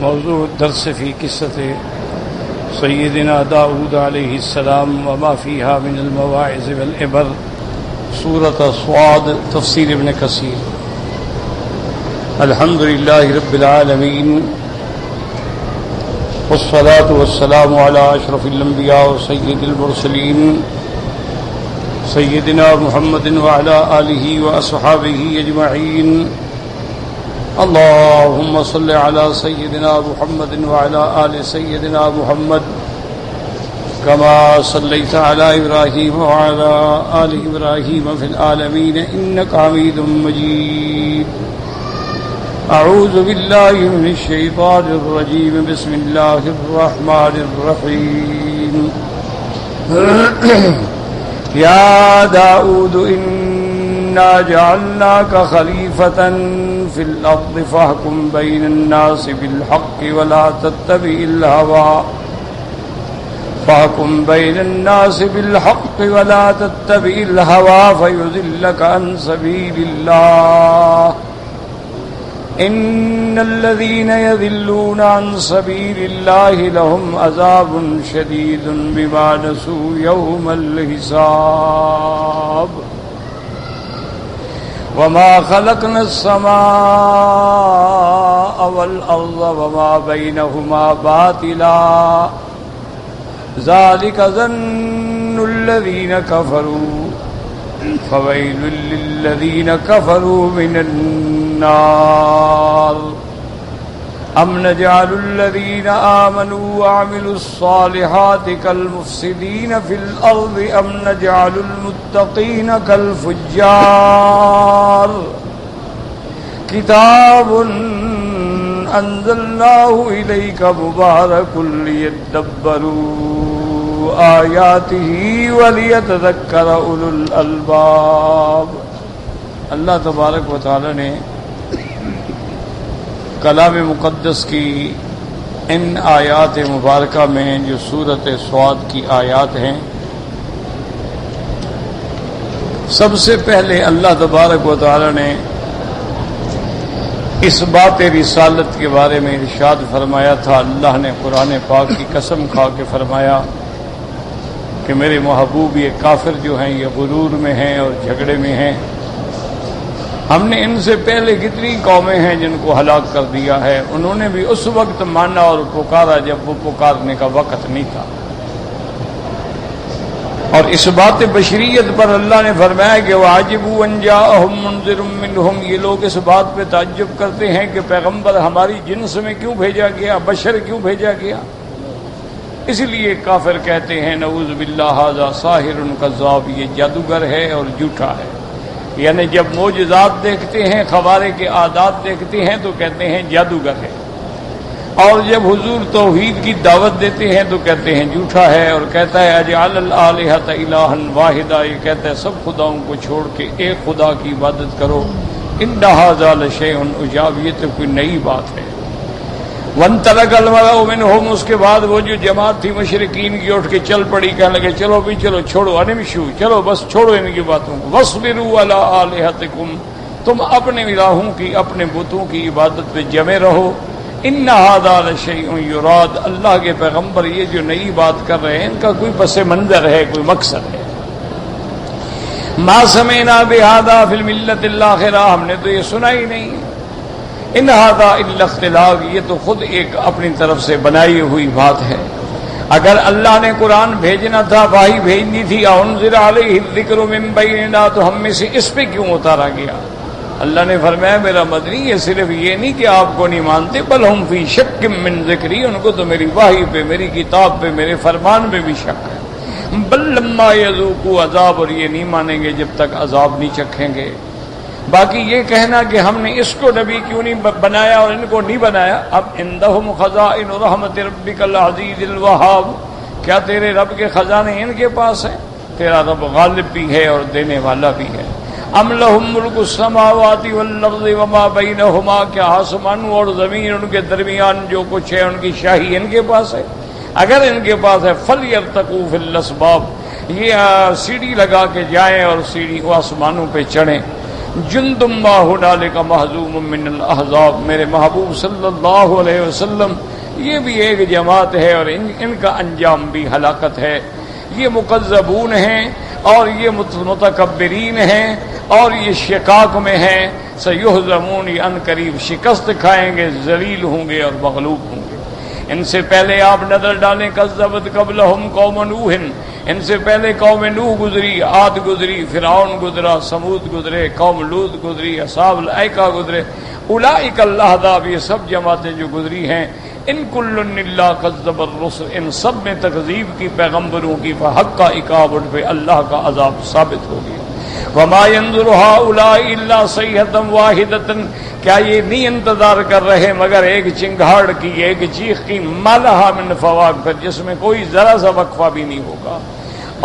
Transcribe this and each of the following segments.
موضوع الدرس في قصة سيدنا داود عليه السلام وما فيها من المواعظ والعبر، سورة صاد، تفسير ابن كثير. الحمد لله رب العالمين، والصلاة والسلام على أشرف الأنبياء وسيد المرسلين سيدنا محمد وعلى آله وأصحابه أجمعين. اللهم صل على سيدنا محمد وعلى آل سيدنا محمد كما صليت على إبراهيم وعلى آل إبراهيم في العالمين إنك حميد مجيد. أعوذ بالله من الشيطان الرجيم. بسم الله الرحمن الرحيم. يا داود إنا جعلناك خليفة في الأرض فاحكم بين الناس بالحق ولا تتبع الهوى فيضلك عن سبيل الله. إن الذين يضلون عن سبيل الله لهم عذاب شديد بما نسوا يوم الحساب. وما خلقنا السماء والأرض وما بينهما باطلا ذلك ظن الذين كفروا فويل للذين كفروا من النار. أم نجعل الذين آمنوا وعملوا الصالحات كالمفسدين في الأرض أم نجعل المتقين كالفجار. كتاب أنزلناه إليك مبارك ليدبروا آياته وليتذكر أولو الألباب. اللہ تبارک و تعالی نے کلام مقدس کی ان آیات مبارکہ میں جو سورۃ صاد کی آیات ہیں، سب سے پہلے اللہ تبارک و تعالی نے اس بات رسالت کے بارے میں ارشاد فرمایا تھا. اللہ نے قرآن پاک کی قسم کھا کے فرمایا کہ میرے محبوب یہ کافر جو ہیں یہ غرور میں ہیں اور جھگڑے میں ہیں. ہم نے ان سے پہلے کتنی قومیں ہیں جن کو ہلاک کر دیا ہے. انہوں نے بھی اس وقت مانا اور پکارا جب وہ پکارنے کا وقت نہیں تھا. اور اس بات بشریت پر اللہ نے فرمایا کہ وَعَجِبُوا أَن جَاءَهُم مُنذِرٌ مِّنْهُمْ. یہ لوگ اس بات پہ تعجب کرتے ہیں کہ پیغمبر ہماری جنس میں کیوں بھیجا گیا، بشر کیوں بھیجا گیا. اس لیے کافر کہتے ہیں نعوذ باللہ ھذا ساحر کذاب، یہ جادوگر ہے اور جھوٹا ہے. یعنی جب معجزات دیکھتے ہیں، خوارے کے عادات دیکھتے ہیں تو کہتے ہیں جادوگر ہے، اور جب حضور توحید کی دعوت دیتے ہیں تو کہتے ہیں جھوٹا ہے. اور کہتا ہے اجعل الآلہۃ الہا واحدا، یہ کہتا ہے سب خداؤں کو چھوڑ کے ایک خدا کی عبادت کرو. ان ھذا لشیء عجاب، یہ تو کوئی نئی بات ہے. وانطلق الملأ منهم، اس کے بعد وہ جو جماعت تھی مشرکین کی اٹھ کے چل پڑی، کہنے لگے چلو بھی چلو، چھوڑو انمشوا، چلو بس چھوڑو ان کی باتوں کو. واصبروا علی آلہتکم، تم اپنے الہوں کی، اپنے بتوں کی عبادت پہ جمے رہو. ان ھذا لشیء یراد، اللہ کے پیغمبر یہ جو نئی بات کر رہے ہیں ان کا کوئی پس منظر ہے، کوئی مقصد ہے. ما سمعنا بہذا فی الملۃ الاخرہ، ہم نے تو یہ سنا ہی نہیں. ان ھذا الا اختلاق، یہ تو خود ایک اپنی طرف سے بنائی ہوئی بات ہے. اگر اللہ نے قرآن بھیجنا تھا، وحی بھیجنی تھی، انزل علیہ الذکر من بیننا، تو ہم میں سے اس پہ کیوں اتارا گیا. اللہ نے فرمایا میرا مدنی یہ صرف یہ نہیں کہ آپ کو نہیں مانتے، بل ہم فی شک من ذکری، ان کو تو میری وحی پہ، میری کتاب پہ، میرے فرمان پہ بھی شک ہے. بل لما یذوقوا عذاب، اور یہ نہیں مانیں گے جب تک عذاب نہیں چکھیں گے. باقی یہ کہنا کہ ہم نے اس کو نبی کیوں نہیں بنایا اور ان کو نہیں بنایا. اب عندہم خزائن رحمت ربک العزیز الوہاب، کیا تیرے رب کے خزانے ان کے پاس ہیں؟ تیرا رب غالب بھی ہے اور دینے والا بھی ہے. ام لہم ملک السماوات والارض وما بینہما، کیا آسمانوں اور زمین ان کے درمیان جو کچھ ہے ان کی شاہی ان کے پاس ہے؟ اگر ان کے پاس ہے فَلْيَرْتَقُوا فِي الْأَسْبَابِ، یہ سیڑھی لگا کے جائیں اور سیڑھی کو آسمانوں پہ چڑھیں. جندم ما هنالک محزوم من الاحزاب، میرے محبوب صلی اللہ علیہ وسلم یہ بھی ایک جماعت ہے اور ان کا انجام بھی ہلاکت ہے۔ یہ مکذبون ہیں اور یہ متکبرین ہیں اور یہ شقاق میں ہیں، سیہزمون، یہ ان قریب شکست کھائیں گے، ذلیل ہوں گے اور مغلوب ہوں گے۔ ان سے پہلے آپ نظر ڈالیں، کذبت قبلہم قوم نوح، ان سے پہلے قوم نوح گزری، عاد گزری، فرعون گزرا، سمود گزرے، قوم لوط گزری، اصحاب الایکہ گزرے، اولئک الاحزاب، یہ سب جماعتیں جو گزری ہیں، ان کل الا کذب الرسل، ان سب میں تکذیب کی پیغمبروں کی، فحق عقاب، ان پہ اللہ کا عذاب ثابت ہو گیا۔ وما ينظر هؤلاء الا صيحة واحدة، کیا یہ نہیں انتظار کر رہے مگر ایک چنگھاڑ کی، ایک چیخ کی، ما لها من فواق، پھر جس میں کوئی ذرا سا وقفہ بھی نہیں ہوگا۔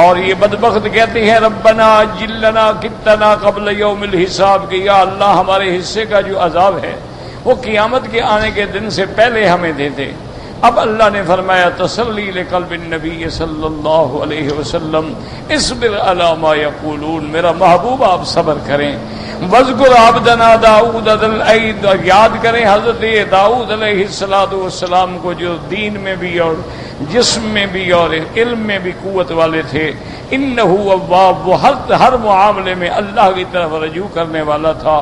اور یہ بدبخت کہتے ہیں ربنا عجل لنا قطنا قبل یوم الحساب، کہ یا اللہ ہمارے حصے کا جو عذاب ہے وہ قیامت کے آنے کے دن سے پہلے ہمیں دے دے۔ اب اللہ نے فرمایا تسلی لقلب النبی صلی اللہ علیہ وسلم، اصبر علی ما یقولون، میرا محبوب آپ صبر کریں۔ واذکر عبدنا داؤد ذا الاید، یاد کریں حضرت داؤد علیہ السلام کو جو دین میں بھی اور جسم میں بھی اور علم میں بھی قوت والے تھے۔ انہ اواب، وہ ہر معاملے میں اللہ کی طرف رجوع کرنے والا تھا۔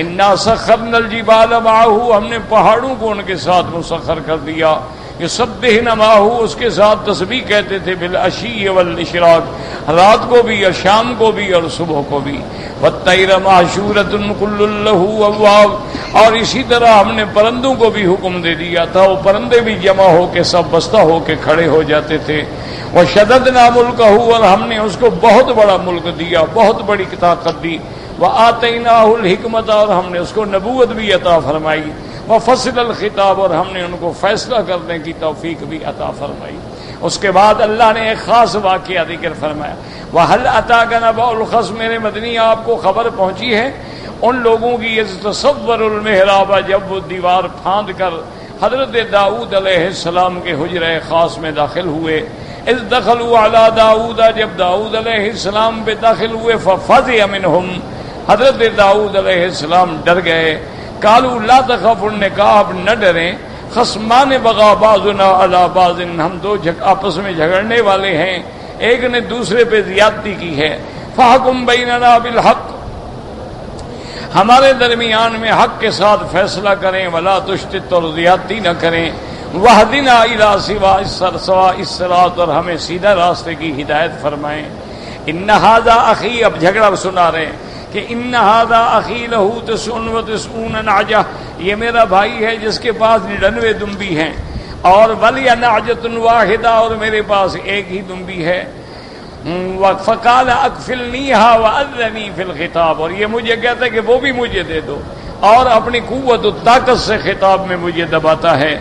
انا سخرنا الجبال معه، ہم نے پہاڑوں کو ان کے ساتھ مسخر کر دیا۔ یسبحن معه، اس کے ساتھ تسبیح کہتے تھے، بالعشی والاشراق، رات کو بھی اور شام کو بھی اور صبح کو بھی۔ والطیر محشورۃ کل له اواب، اور اسی طرح ہم نے پرندوں کو بھی حکم دے دیا تھا، وہ پرندے بھی جمع ہو کے سب بستہ ہو کے کھڑے ہو جاتے تھے۔ وشددنا ملکہ، اور ہم نے اس کو بہت بڑا ملک دیا، بہت بڑی طاقت دی۔ وآتیناہ الحکمت، اور ہم نے اس کو نبوت بھی عطا فرمائی۔ وفصل الخطاب، اور ہم نے ان کو فیصلہ کرنے کی توفیق بھی عطا فرمائی۔ اس کے بعد اللہ نے ایک خاص واقعہ ذکر فرمایا، وَهَلْ أَتَاكَ نَبَأُ الْخَصْمِ، میرے مدنی آپ کو خبر پہنچی ہے ان لوگوں کی، يَتَصَوَّرُ الْمِحْرَابَ، جب وہ دیوار پھاند کر حضرت داؤد علیہ السلام کے حجرہ خاص میں داخل ہوئے۔ اذ دخلوا علی داؤد، جب داؤد علیہ السلام پہ داخل ہوئے، ففزع منہم، حضرت داؤد علیہ السلام ڈر گئے۔ قالوا لا تخف، انہوں نے کہا آپ نہ ڈریں، خصمان بغا بعضنا علی بعض، ہم دو آپس میں جھگڑنے والے ہیں، ایک نے دوسرے پہ زیادتی کی ہے۔ فحکم بیننا بالحق، ہمارے درمیان میں حق کے ساتھ فیصلہ کریں، ولا تشتت، اور زیادتی نہ کریں۔ وہدنا الی سواء الصراط، اور ہمیں سیدھا راستے کی ہدایت فرمائیں۔ ان ھذا اخی، اب جھگڑا سنا رہے ہیں کہ ان ھذا اخی لہ 99 نعجہ، یہ میرا بھائی ہے جس کے پاس 99 دمبی ہیں، اور ولی نعجۃ واحدہ، اور میرے پاس ایک ہی دمبی ہے۔ فقال اکفلنیھا واذنی فی الخطاب، اور یہ مجھے کہتا ہے کہ وہ بھی مجھے دے دو، اور اپنی قوت و طاقت سے خطاب میں مجھے دباتا ہے۔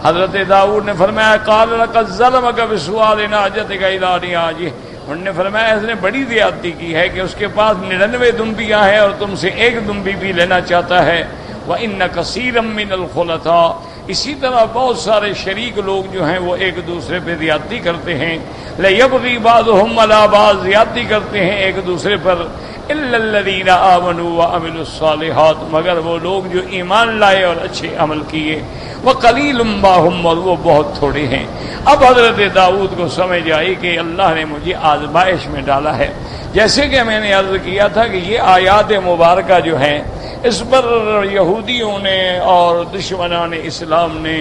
حضرت داؤد نے فرمایا قال لقد ظلمک بسؤال نعجتک الی نعاجہ، انہوں نے فرمایا اس نے بڑی زیادتی کی ہے کہ اس کے پاس 99 دمبیاں ہیں اور تم سے ایک دمبی بھی لینا چاہتا ہے۔ وَإِنَّ كَثِيرًا مِّنَ الْخُلَطَاءِ، اسی طرح بہت سارے شریک لوگ جو ہیں وہ ایک دوسرے پہ زیادتی کرتے ہیں۔ لَيَبْغِي بَعْضُهُمْ عَلَىٰ بَعْضٍ، زیادتی کرتے ہیں ایک دوسرے پر۔ إِلَّا الَّذِينَ آمَنُوا وَعَمِلُوا الصَّالِحَاتِ، مگر وہ لوگ جو ایمان لائے اور اچھے عمل کیے۔ وَقَلِيلٌ مَّا هُمْ، اور وہ بہت تھوڑے ہیں۔ اب حضرت داؤد کو سمجھ آئی کہ اللہ نے مجھے آزمائش میں ڈالا ہے۔ جیسے کہ میں نے عرض کیا تھا کہ یہ آیات مبارکہ جو ہیں اس پر یہودیوں نے اور دشمنان اسلام نے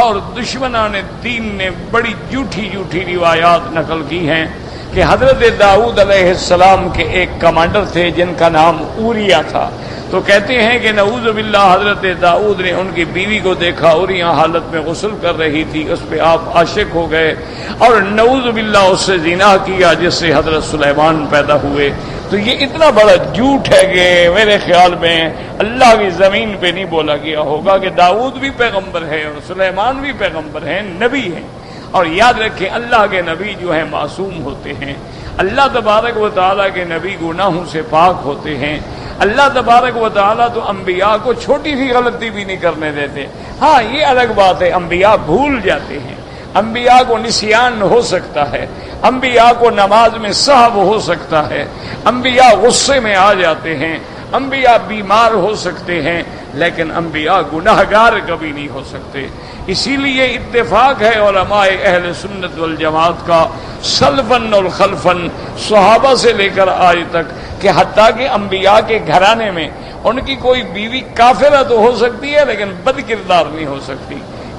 اور دشمنان دین نے بڑی جھوٹی روایات نقل کی ہیں کہ حضرت داؤد علیہ السلام کے ایک کمانڈر تھے جن کا نام اوریا تھا، تو کہتے ہیں کہ نعوذ باللہ حضرت داؤد نے ان کی بیوی کو دیکھا، اوریا حالت میں غسل کر رہی تھی، اس پہ آپ عاشق ہو گئے اور نعوذ باللہ اس سے زنا کیا جس سے حضرت سلیمان پیدا ہوئے۔ تو یہ اتنا بڑا جھوٹ ہے کہ میرے خیال میں اللہ کی زمین پہ نہیں بولا گیا ہوگا کہ داؤد بھی پیغمبر ہے اور سلیمان بھی پیغمبر ہیں، نبی ہیں۔ اور یاد رکھیں اللہ کے نبی جو ہیں معصوم ہوتے ہیں، اللہ تبارک و تعالیٰ کے نبی گناہوں سے پاک ہوتے ہیں۔ اللہ تبارک و تعالیٰ تو انبیاء کو چھوٹی سی غلطی بھی نہیں کرنے دیتے۔ ہاں یہ الگ بات ہے، انبیاء بھول جاتے ہیں، انبیاء کو نسیان ہو سکتا ہے، انبیاء کو نماز میں سہو ہو سکتا ہے، انبیاء غصے میں آ جاتے ہیں، انبیاء بیمار ہو سکتے ہیں لیکن انبیاء گناہگار کبھی نہیں ہو سکتے۔ اسی لیے اتفاق ہے علماء اہل سنت والجماعت کا سلفاً اور خلفاً، صحابہ سے لے کر آج تک، کہ حتیٰ کہ انبیاء کے گھرانے میں ان کی کوئی بیوی کافرہ تو ہو سکتی ہے لیکن بد کردار نہیں ہو سکتی۔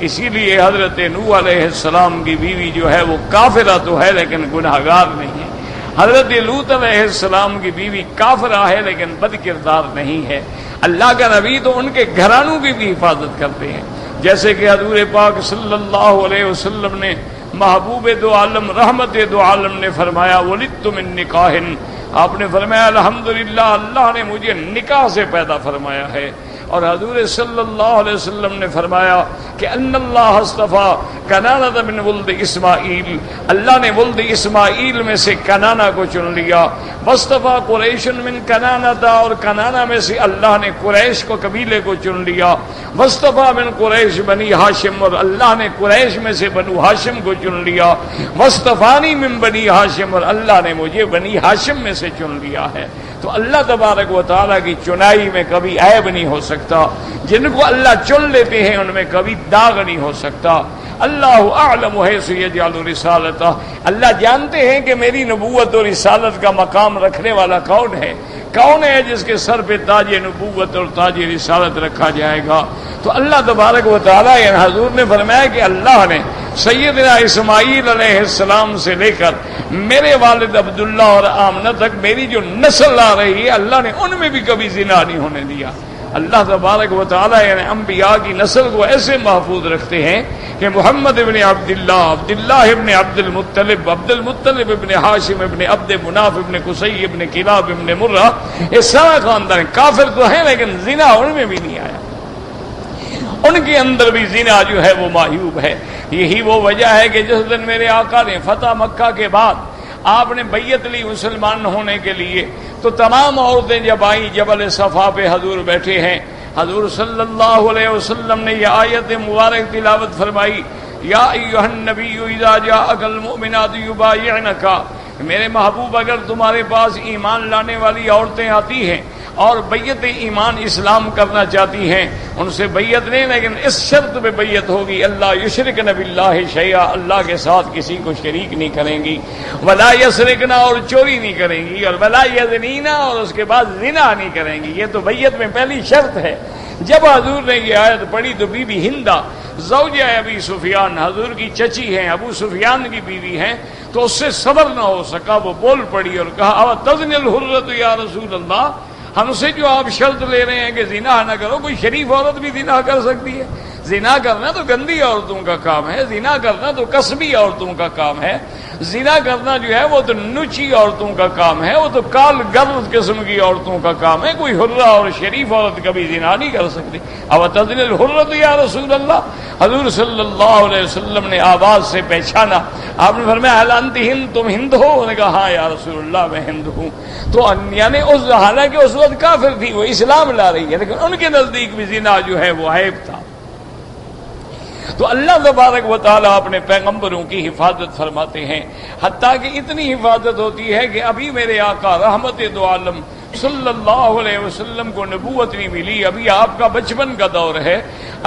اسی لیے حضرت نوح علیہ السلام کی بیوی جو ہے وہ کافرہ تو ہے لیکن گناہگار نہیں ہے۔ حضرت لوط علیہ السلام کی بیوی کافرہ ہے لیکن بد کردار نہیں ہے۔ اللہ کا نبی تو ان کے گھرانوں کی بھی حفاظت کرتے ہیں، جیسے کہ حضور پاک صلی اللہ علیہ وسلم نے محبوب دو عالم رحمت دو عالم نے فرمایا ولدت من نکاح، آپ نے فرمایا الحمدللہ اللہ نے مجھے نکاح سے پیدا فرمایا ہے۔ اور حضور صلی اللہ علیہ وسلم نے فرمایا کہ ان اللہ اصطفیٰ کنانہ من ولد اسماعیل، اللہ نے ولد اسماعیل میں سے کنانہ کو چن لیا، واصطفیٰ قریش من کنانہ، اور کنانہ میں سے اللہ نے قریش کو قبیلے کو چن لیا، واصطفیٰ من قریش بنی ہاشم، اور اللہ نے قریش میں سے بنو ہاشم کو چن لیا، واصطفانی من بنی ہاشم، اور اللہ نے مجھے بنی ہاشم میں سے چن لیا ہے۔ تو اللہ تبارک و تعالیٰ کی چنائی میں کبھی عیب نہیں ہو سکتا، جن کو اللہ چن لیتے ہیں ان میں کبھی داغ نہیں ہو سکتا۔ اللہ اعلم حیث یجعل رسالتہ، اللہ جانتے ہیں کہ میری نبوت اور رسالت کا مقام رکھنے والا کون ہے، کون ہے جس کے سر پہ تاج نبوت اور تاج رسالت رکھا جائے گا۔ تو اللہ تبارک و تعالیٰ حضور نے فرمایا کہ اللہ نے سیدنا اسماعیل علیہ السلام سے لے کر میرے والد عبداللہ اور آمنہ تک میری جو نسل آ رہی ہے اللہ نے ان میں بھی کبھی زنا نہیں ہونے دیا۔ اللہ تبارک و تعالیٰ انبیاء کی نسل کو ایسے محفوظ رکھتے ہیں کہ محمد ابن عبداللہ، عبداللہ ابن عبد المطلب، عبد المطلب ابن ہاشم ابن عبد مناف ابن قصی ابن کلاب ابن مرہ، یہ سارا خاندان کافر تو ہیں لیکن زنا ان میں بھی نہیں آیا، ان کے اندر بھی زنا جو ہے وہ معیوب ہے۔ یہی وہ وجہ ہے کہ جس دن میرے آقا نے فتح مکہ کے بعد آپ نے بیعت لی مسلمان ہونے کے لیے، تو تمام عورتیں جب آئیں جبل صفا پہ حضور بیٹھے ہیں، حضور صلی اللہ علیہ وسلم نے یہ آیت مبارک تلاوت فرمائی، یا ایھا النبی اذا جاءک المؤمنات یبایعنک، میرے محبوب اگر تمہارے پاس ایمان لانے والی عورتیں آتی ہیں اور بیعت ایمان اسلام کرنا چاہتی ہیں، ان سے بیعت نہیں لیکن اس شرط پہ بیعت ہوگی اللہ یشرکن باللہ شیئا، اللہ کے ساتھ کسی کو شریک نہیں کریں گی، ولا یسرقن اور چوری نہیں کریں گی، اور ولا یزنین اور اس کے بعد زنا نہیں کریں گی۔ یہ تو بیعت میں پہلی شرط ہے۔ جب حضور نے یہ آیت پڑھی تو بی بی ہندہ زوجہ ابی سفیان، حضور کی چچی ہیں، ابو سفیان کی بیوی ہیں، تو اس سے صبر نہ ہو سکا، وہ بول پڑی اور کہا اوتزنی الحرۃ یا رسول اللہ، ہم سے جو آپ شرط لے رہے ہیں کہ زنا نہ کرو، کوئی شریف عورت بھی زنا کر سکتی ہے؟ زنا کرنا تو گندی عورتوں کا کام ہے، زنا کرنا تو کسبی عورتوں کا کام ہے، زنا کرنا جو ہے وہ تو نچی عورتوں کا کام ہے، وہ تو کال گرد قسم کی عورتوں کا کام ہے، کوئی حرہ اور شریف عورت کبھی زنا نہیں کر سکتی۔ اب تذل الحرۃ یا رسول اللہ، حضور صلی اللہ علیہ وسلم نے آواز سے پہچانا، آپ نے فرمایا ہل انت ہند، تم ہند ہو؟ انہوں نے کہا ہاں یا رسول اللہ میں ہند ہوں۔ تو یعنی اس حالانکہ اس وقت کافر تھی، وہ اسلام لا رہی ہے، لیکن ان کے نزدیک بھی زنا جو ہے وہ عیب تھا۔ تو اللہ تبارک و تعالیٰ اپنے پیغمبروں کی حفاظت فرماتے ہیں، حتیٰ کہ اتنی حفاظت ہوتی ہے کہ ابھی میرے آقا رحمت دو عالم صلی اللہ علیہ وسلم کو نبوت نہیں ملی، ابھی آپ کا بچپن کا دور ہے،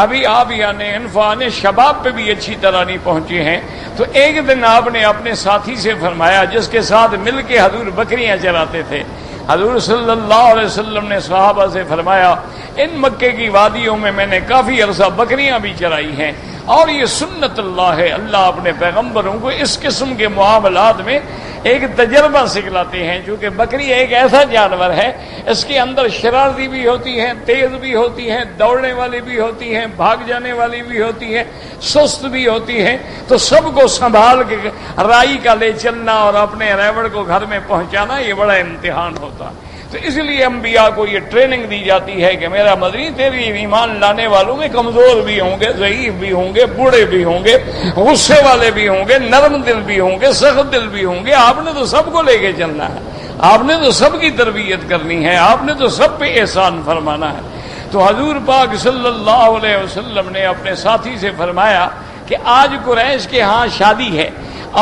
ابھی آپ یعنی انفان شباب پہ بھی اچھی طرح نہیں پہنچے ہیں۔ تو ایک دن آپ نے اپنے ساتھی سے فرمایا، جس کے ساتھ مل کے حضور بکریاں چراتے تھے، حضور صلی اللہ علیہ وسلم نے صحابہ سے فرمایا ان مکے کی وادیوں میں نے کافی عرصہ بکریاں بھی چرائی ہیں، اور یہ سنت اللہ ہے، اللہ اپنے پیغمبروں کو اس قسم کے معاملات میں ایک تجربہ سکھلاتے ہیں، چونکہ بکری ایک ایسا جانور ہے، اس کے اندر شرارتی بھی ہوتی ہیں، تیز بھی ہوتی ہیں، دوڑنے والی بھی ہوتی ہیں، بھاگ جانے والی بھی ہوتی ہیں، سست بھی ہوتی ہیں، تو سب کو سنبھال کے رائی کا لے چلنا اور اپنے ریوڑ کو گھر میں پہنچانا یہ بڑا امتحان ہوتا ہے۔ تو اس لیے انبیاء کو یہ ٹریننگ دی جاتی ہے کہ میرا مدنی تیری ایمان لانے والوں میں کمزور بھی ہوں گے، ضعیف بھی ہوں گے، بوڑھے بھی ہوں گے، غصے والے بھی ہوں گے، نرم دل بھی ہوں گے، سخت دل بھی ہوں گے، آپ نے تو سب کو لے کے چلنا ہے، آپ نے تو سب کی تربیت کرنی ہے، آپ نے تو سب پہ احسان فرمانا ہے۔ تو حضور پاک صلی اللہ علیہ وسلم نے اپنے ساتھی سے فرمایا کہ آج قریش کے ہاں شادی ہے،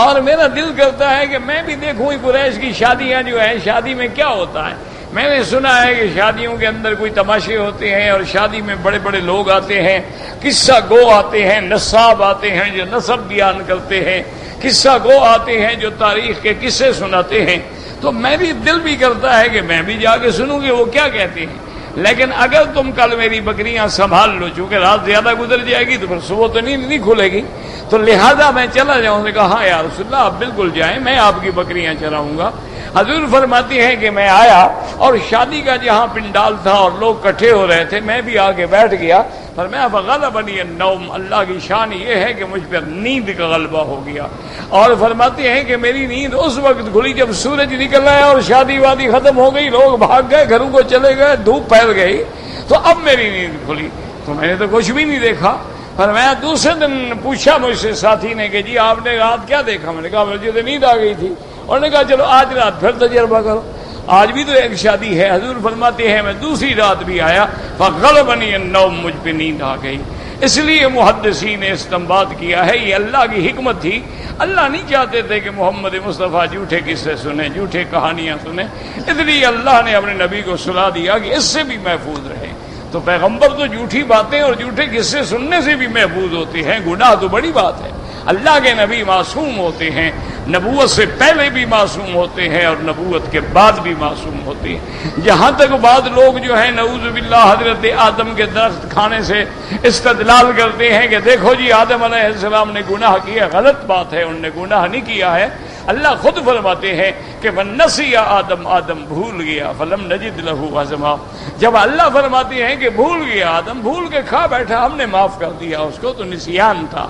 اور میرا دل کرتا ہے کہ میں بھی دیکھوں قریش کی شادیاں جو ہیں، شادی میں کیا ہوتا ہے، میں نے سنا ہے کہ شادیوں کے اندر کوئی تماشے ہوتے ہیں اور شادی میں بڑے بڑے لوگ آتے ہیں، قصہ گو آتے ہیں، نصاب آتے ہیں جو نسب بیان کرتے ہیں، قصہ گو آتے ہیں جو تاریخ کے قصے سناتے ہیں، تو میں بھی دل بھی کرتا ہے کہ میں بھی جا کے سنوں گی وہ کیا کہتے ہیں، لیکن اگر تم کل میری بکریاں سنبھال لو، چونکہ رات زیادہ گزر جائے گی تو پھر صبح تو نیند نہیں کھلے گی، تو لہذا میں چلا جاؤں۔ نے کہا ہاں یا رسول اللہ آپ بالکل جائیں، میں آپ کی بکریاں چراؤں گا۔ حضور فرماتی ہیں کہ میں آیا اور شادی کا جہاں پنڈال تھا اور لوگ اکٹھے ہو رہے تھے، میں بھی آگے بیٹھ گیا، فرمایا فغلبنی النوم، اللہ کی شان یہ ہے کہ مجھ پر نیند کا غلبہ ہو گیا، اور فرماتے ہیں کہ میری نیند اس وقت کھلی جب سورج نکل آیا اور شادی وادی ختم ہو گئی، لوگ بھاگ گئے، گھروں کو چلے گئے، دھوپ پھیل گئی، تو اب میری نیند کھلی، تو میں نے تو کچھ بھی نہیں دیکھا۔ فرمایا دوسرے دن پوچھا مجھ سے ساتھی نے کہ جی آپ نے رات کیا دیکھا؟ میں نے کہا مجھے تو نیند آ گئی تھی، اور نے کہا چلو آج رات پھر تجربہ کرو، آج بھی تو ایک شادی ہے۔ حضور فرماتے ہیں میں دوسری رات بھی آیا، فغلبنی النوم، مجھ پہ نیند آ گئی۔ اس لیے محدثین نے استنباط کیا ہے یہ اللہ کی حکمت تھی، اللہ نہیں چاہتے تھے کہ محمد مصطفیٰ جھوٹے قصے سنیں، جھوٹے کہانیاں سنیں، اس لیے اللہ نے اپنے نبی کو صلاح دیا کہ اس سے بھی محفوظ رہے۔ تو پیغمبر تو جھوٹی باتیں اور جھوٹے قصے سننے سے بھی محفوظ ہوتے ہیں، گناہ تو بڑی بات ہے۔ اللہ کے نبی معصوم ہوتے ہیں، نبوت سے پہلے بھی معصوم ہوتے ہیں اور نبوت کے بعد بھی معصوم ہوتے ہیں۔ جہاں تک بعض لوگ جو ہیں نعوذ باللہ حضرت آدم کے درخت کھانے سے استدلال کرتے ہیں کہ دیکھو جی آدم علیہ السلام نے گناہ کیا، غلط بات ہے، انہوں نے گناہ نہیں کیا ہے۔ اللہ خود فرماتے ہیں کہ وَنَسِيَ آدم، آدم بھول گیا، فَلَمْ نَجِدْ لَهُ عَزْمًا، جب اللہ فرماتے ہیں کہ بھول گیا آدم، بھول کے کھا بیٹھا، ہم نے معاف کر دیا اس کو، تو نسیان تھا۔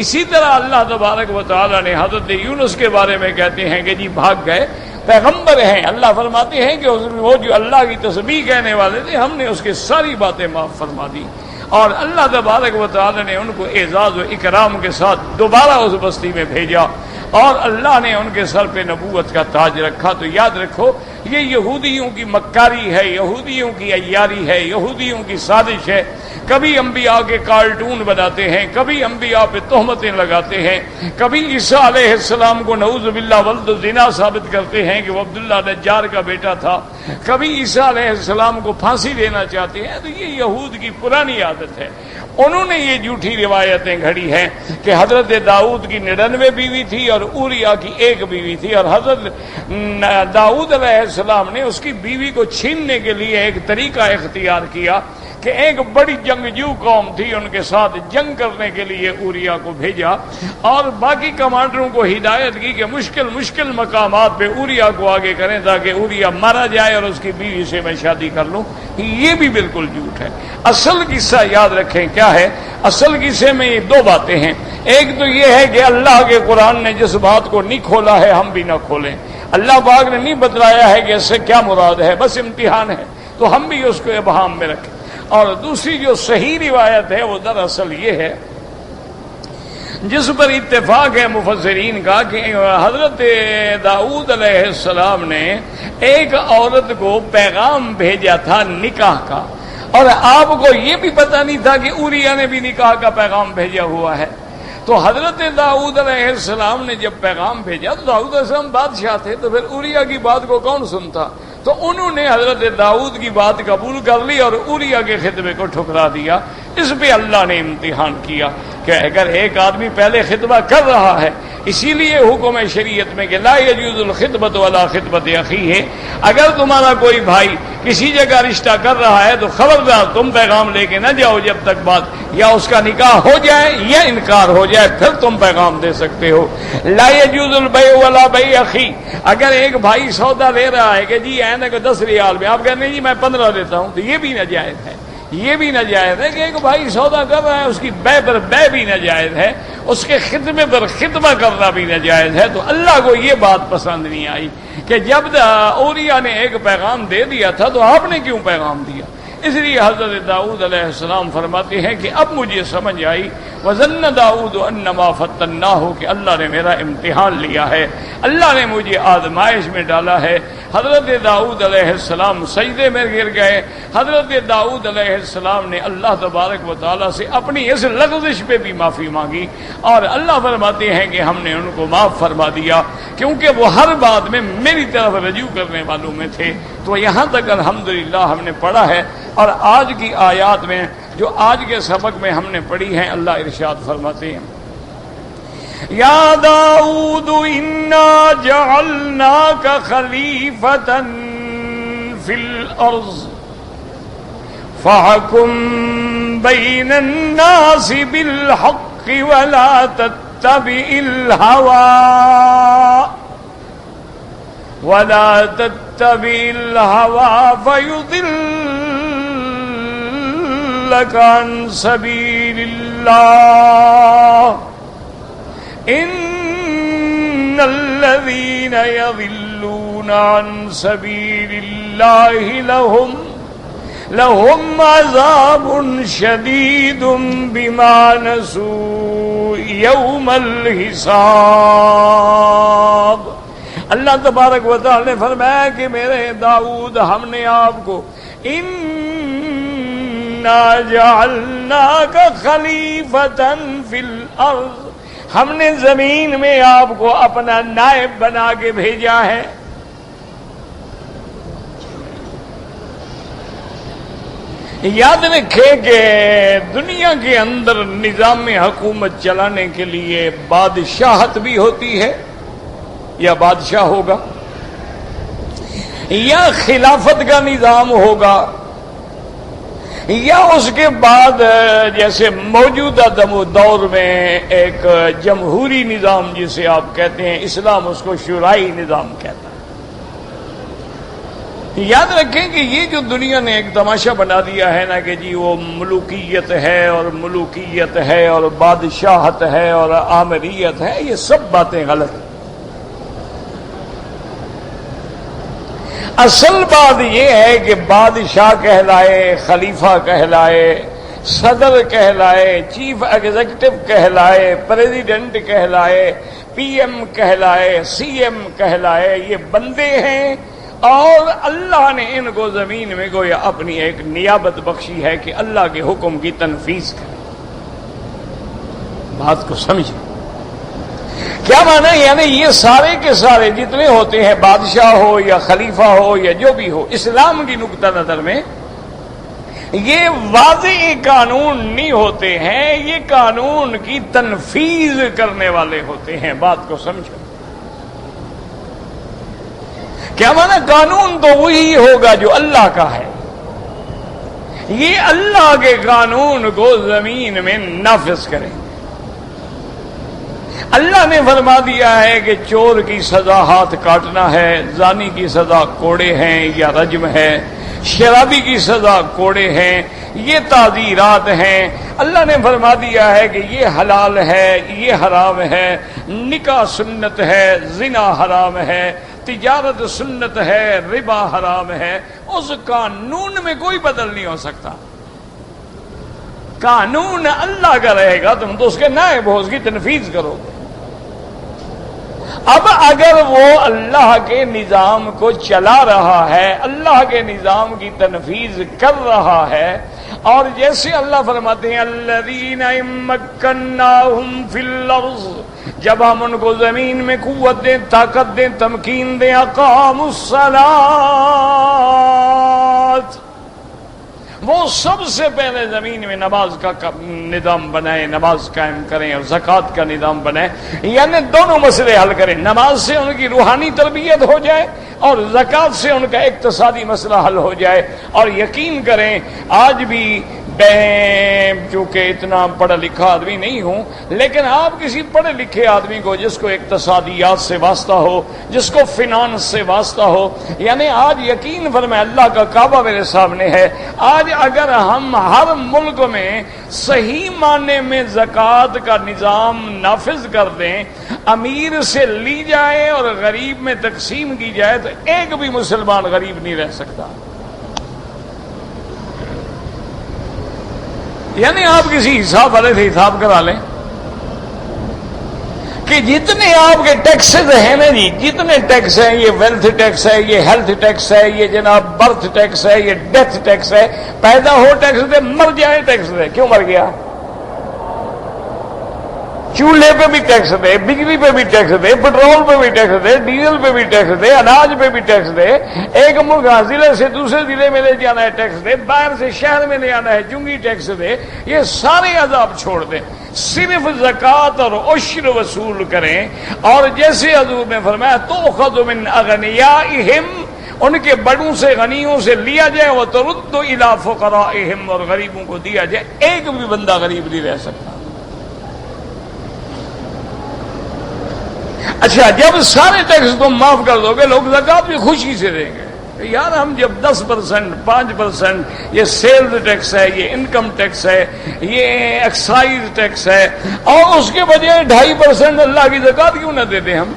اسی طرح اللہ تبارک و تعالی نے حضرت یونس کے بارے میں کہتے ہیں کہ جی بھاگ گئے، پیغمبر ہیں، اللہ فرماتے ہیں کہ وہ جو اللہ کی تسبیح کہنے والے تھے ہم نے اس کے ساری باتیں معاف فرما دی، اور اللہ تبارک و تعالی نے ان کو اعزاز و اکرام کے ساتھ دوبارہ اس بستی میں بھیجا، اور اللہ نے ان کے سر پہ نبوت کا تاج رکھا۔ تو یاد رکھو یہ یہودیوں کی مکاری ہے، یہودیوں کی عیاری ہے، یہودیوں کی سازش ہے۔ کبھی انبیاء کے کارٹون بناتے ہیں، کبھی انبیاء پہ تہمتیں لگاتے ہیں، کبھی عیسیٰ علیہ السلام کو نعوذ باللہ ولد الزنا ثابت کرتے ہیں کہ وہ عبداللہ نجار کا بیٹا تھا، کبھی عیسیٰ علیہ السلام کو پھانسی دینا چاہتے ہیں۔ تو یہ یہود کی پرانی عادت ہے، انہوں نے یہ جھوٹی روایتیں گھڑی ہیں کہ حضرت داؤد کی 99 بیوی تھی اور اوریا کی 1 بیوی تھی، اور حضرت داؤد علیہ السلام نے اس کی بیوی کو چھیننے کے لیے ایک طریقہ اختیار کیا کہ ایک بڑی جنگجو قوم تھی، ان کے ساتھ جنگ کرنے کے لیے اوریا کو بھیجا، اور باقی کمانڈروں کو ہدایت کی کہ مشکل مقامات پہ اوریا کو آگے کریں تاکہ اوریا مارا جائے اور اس کی بیوی سے میں شادی کر لوں۔ یہ بھی بالکل جھوٹ ہے۔ اصل قصہ یاد رکھیں کیا ہے، اصل قصے میں یہ 2 باتیں ہیں۔ ایک تو یہ ہے کہ اللہ کے قرآن نے جس بات کو نہیں کھولا ہے ہم بھی نہ کھولیں، اللہ پاک نے نہیں بتلایا ہے کہ اس سے کیا مراد ہے، بس امتحان ہے، تو ہم بھی اس کو ابہام میں رکھیں۔ اور دوسری جو صحیح روایت ہے وہ دراصل یہ ہے جس پر اتفاق ہے مفسرین کا کہ حضرت داؤد علیہ السلام نے ایک عورت کو پیغام بھیجا تھا نکاح کا، اور آپ کو یہ بھی پتہ نہیں تھا کہ اوریا نے بھی نکاح کا پیغام بھیجا ہوا ہے۔ تو حضرت داؤد علیہ السلام نے جب پیغام بھیجا تو داؤد علیہ السلام بادشاہ تھے، تو پھر اوریا کی بات کو کون سنتا؟ تو انہوں نے حضرت داؤد کی بات قبول کر لی اور اوریا کے خطبے کو ٹھکرا دیا۔ اس پہ اللہ نے امتحان کیا کہ اگر ایک آدمی پہلے خطبہ کر رہا ہے، اسی لیے حکم شریعت میں کہ لا یجوز الخطبۃ ولا خطبۃ اخیہ، اگر تمہارا کوئی بھائی کسی جگہ رشتہ کر رہا ہے تو خبردار تم پیغام لے کے نہ جاؤ جب تک بات یا اس کا نکاح ہو جائے یا انکار ہو جائے، پھر تم پیغام دے سکتے ہو۔ لا یجوز البیع ولا بیع اخی، اگر ایک بھائی سودا لے رہا ہے کہ جی اینک 10 ریال میں، آپ کہتے ہیں جی میں 15 دیتا ہوں، تو یہ بھی ناجائز ہے۔ یہ بھی ناجائز ہے کہ ایک بھائی سودا کر رہا ہے اس کی بے پر بے بھی ناجائز ہے، اس کے خدمے پر خدمہ کرنا بھی ناجائز ہے۔ تو اللہ کو یہ بات پسند نہیں آئی کہ جب اوریا نے ایک پیغام دے دیا تھا تو آپ نے کیوں پیغام دیا؟ اس لیے حضرت داؤد علیہ السلام فرماتے ہیں کہ اب مجھے سمجھ آئی وَظَنَّ داؤد أَنَّمَا فَتَّنَّاهُ کہ اللہ نے میرا امتحان لیا ہے، اللہ نے مجھے آزمائش میں ڈالا ہے۔ حضرت داؤد علیہ السلام سجدے میں گر گئے. حضرت داؤد علیہ السلام نے اللہ تبارک و تعالیٰ سے اپنی اس لغزش پہ بھی معافی مانگی اور اللہ فرماتے ہیں کہ ہم نے ان کو معاف فرما دیا کیونکہ وہ ہر بات میں میری طرف رجوع کرنے والوں میں تھے. تو یہاں تک الحمدللہ ہم نے پڑھا ہے. اور آج کی آیات میں جو آج کے سبق میں ہم نے پڑھی ہیں اللہ ارشاد فرماتے ہیں یا داؤد انا جعلناک خلیفۃ فی الارض فاحکم بین الناس بالحق ولا تتبع الهوى فيضلك عن سبيل الله ان الذين يضلون عن سبيل الله لهم عذاب شديد بما نسوا يوم الحساب. اللہ تبارک و تعالی نے فرمایا کہ میرے داؤد ہم نے آپ کو انا جعلناک خلیفۃ فی الارض ہم نے زمین میں آپ کو اپنا نائب بنا کے بھیجا ہے. یاد رکھیں کہ دنیا کے اندر نظام حکومت چلانے کے لیے بادشاہت بھی ہوتی ہے یا بادشاہ ہوگا یا خلافت کا نظام ہوگا یا اس کے بعد جیسے موجودہ دور میں ایک جمہوری نظام جسے آپ کہتے ہیں اسلام اس کو شورائی نظام کہتا ہے. یاد رکھیں کہ یہ جو دنیا نے ایک تماشا بنا دیا ہے نا کہ جی وہ ملوکیت ہے اور ملوکیت ہے اور بادشاہت ہے اور آمریت ہے، یہ سب باتیں غلط ہیں. اصل بات یہ ہے کہ بادشاہ کہلائے، خلیفہ کہلائے، صدر کہلائے، چیف ایگزیکٹو کہلائے، پریزیڈنٹ کہلائے، پی ایم کہلائے، سی ایم کہلائے، یہ بندے ہیں اور اللہ نے ان کو زمین میں گویا اپنی ایک نیابت بخشی ہے کہ اللہ کے حکم کی تنفیذ کرے. بات کو سمجھیں کیا معنی ہے؟ یعنی یہ سارے کے سارے جتنے ہوتے ہیں بادشاہ ہو یا خلیفہ ہو یا جو بھی ہو، اسلام کی نقطہ نظر میں یہ واضح قانون نہیں ہوتے ہیں، یہ قانون کی تنفیذ کرنے والے ہوتے ہیں. بات کو سمجھو کیا معنی؟ قانون تو وہی ہوگا جو اللہ کا ہے. یہ اللہ کے قانون کو زمین میں نافذ کریں. اللہ نے فرما دیا ہے کہ چور کی سزا ہاتھ کاٹنا ہے، زانی کی سزا کوڑے ہیں یا رجم ہے، شرابی کی سزا کوڑے ہیں، یہ تعزیرات ہیں. اللہ نے فرما دیا ہے کہ یہ حلال ہے، یہ حرام ہے، نکاح سنت ہے، زنا حرام ہے، تجارت سنت ہے، ربا حرام ہے. اس قانون میں کوئی بدل نہیں ہو سکتا. قانون اللہ کا رہے گا، تم تو اس کے نائب ہو، اس کی تنفیذ کرو گے. اب اگر وہ اللہ کے نظام کو چلا رہا ہے، اللہ کے نظام کی تنفیذ کر رہا ہے، اور جیسے اللہ فرماتے ہیں الذین مکناہم فی الارض، جب ہم ان کو زمین میں قوت دیں، طاقت دیں، تمکین دیں، اقاموا الصلاۃ، وہ سب سے پہلے زمین میں نماز کا نظام بنائیں، نماز قائم کریں اور زکوٰۃ کا نظام بنائیں. یعنی دونوں مسئلے حل کریں، نماز سے ان کی روحانی تربیت ہو جائے اور زکوٰۃ سے ان کا اقتصادی مسئلہ حل ہو جائے. اور یقین کریں آج بھی میں چونکہ اتنا پڑھا لکھا آدمی نہیں ہوں، لیکن آپ کسی پڑھے لکھے آدمی کو جس کو اقتصادیات سے واسطہ ہو، جس کو فنانس سے واسطہ ہو، یعنی آج یقین فرمائے اللہ کا کعبہ میرے سامنے ہے، آج اگر ہم ہر ملک میں صحیح معنی میں زکوٰۃ کا نظام نافذ کر دیں، امیر سے لی جائے اور غریب میں تقسیم کی جائے، تو ایک بھی مسلمان غریب نہیں رہ سکتا. یعنی آپ کسی حساب والے سے حساب کرا لیں، کہ جتنے آپ کے ٹیکسز ہیں نا جی، جتنے ٹیکس ہیں، یہ ویلتھ ٹیکس ہے، یہ ہیلتھ ٹیکس ہے، یہ جناب برتھ ٹیکس ہے، یہ ڈیتھ ٹیکس ہے، پیدا ہو ٹیکس دے، مر جائے ٹیکس دے. کیوں مر گیا؟ چولہے پہ بھی ٹیکس دے، بجلی پہ بھی ٹیکس دے، پیٹرول پہ بھی ٹیکس دے، ڈیزل پہ بھی ٹیکس دے، اناج پہ بھی ٹیکس دے. ایک ملک ضلع سے دوسرے ضلع میں لے جانا ہے ٹیکس دے، باہر سے شہر میں لے آنا ہے چونگی ٹیکس دے. یہ سارے عذاب چھوڑ دیں، صرف زکوٰۃ اور عشر وصول کریں. اور جیسے حضور نے فرمایا تؤخذ من اغنیائہم، ان کے بڑوں سے غنیوں سے لیا جائے، وترد الی فقرائہم، اور غریبوں کو دیا جائے. ایک بھی بندہ غریب نہیں رہ سکتا. اچھا، جب سارے ٹیکس تم معاف کر دو گے، لوگ زکوٰۃ بھی خوشی سے دیں گے. یار ہم جب 10%، 5%، یہ سیلز ٹیکس ہے، یہ انکم ٹیکس ہے، یہ ایکسائز ٹیکس ہے، اور اس کے بجائے 2.5% اللہ کی زکوٰۃ کیوں نہ دے دیں ہم؟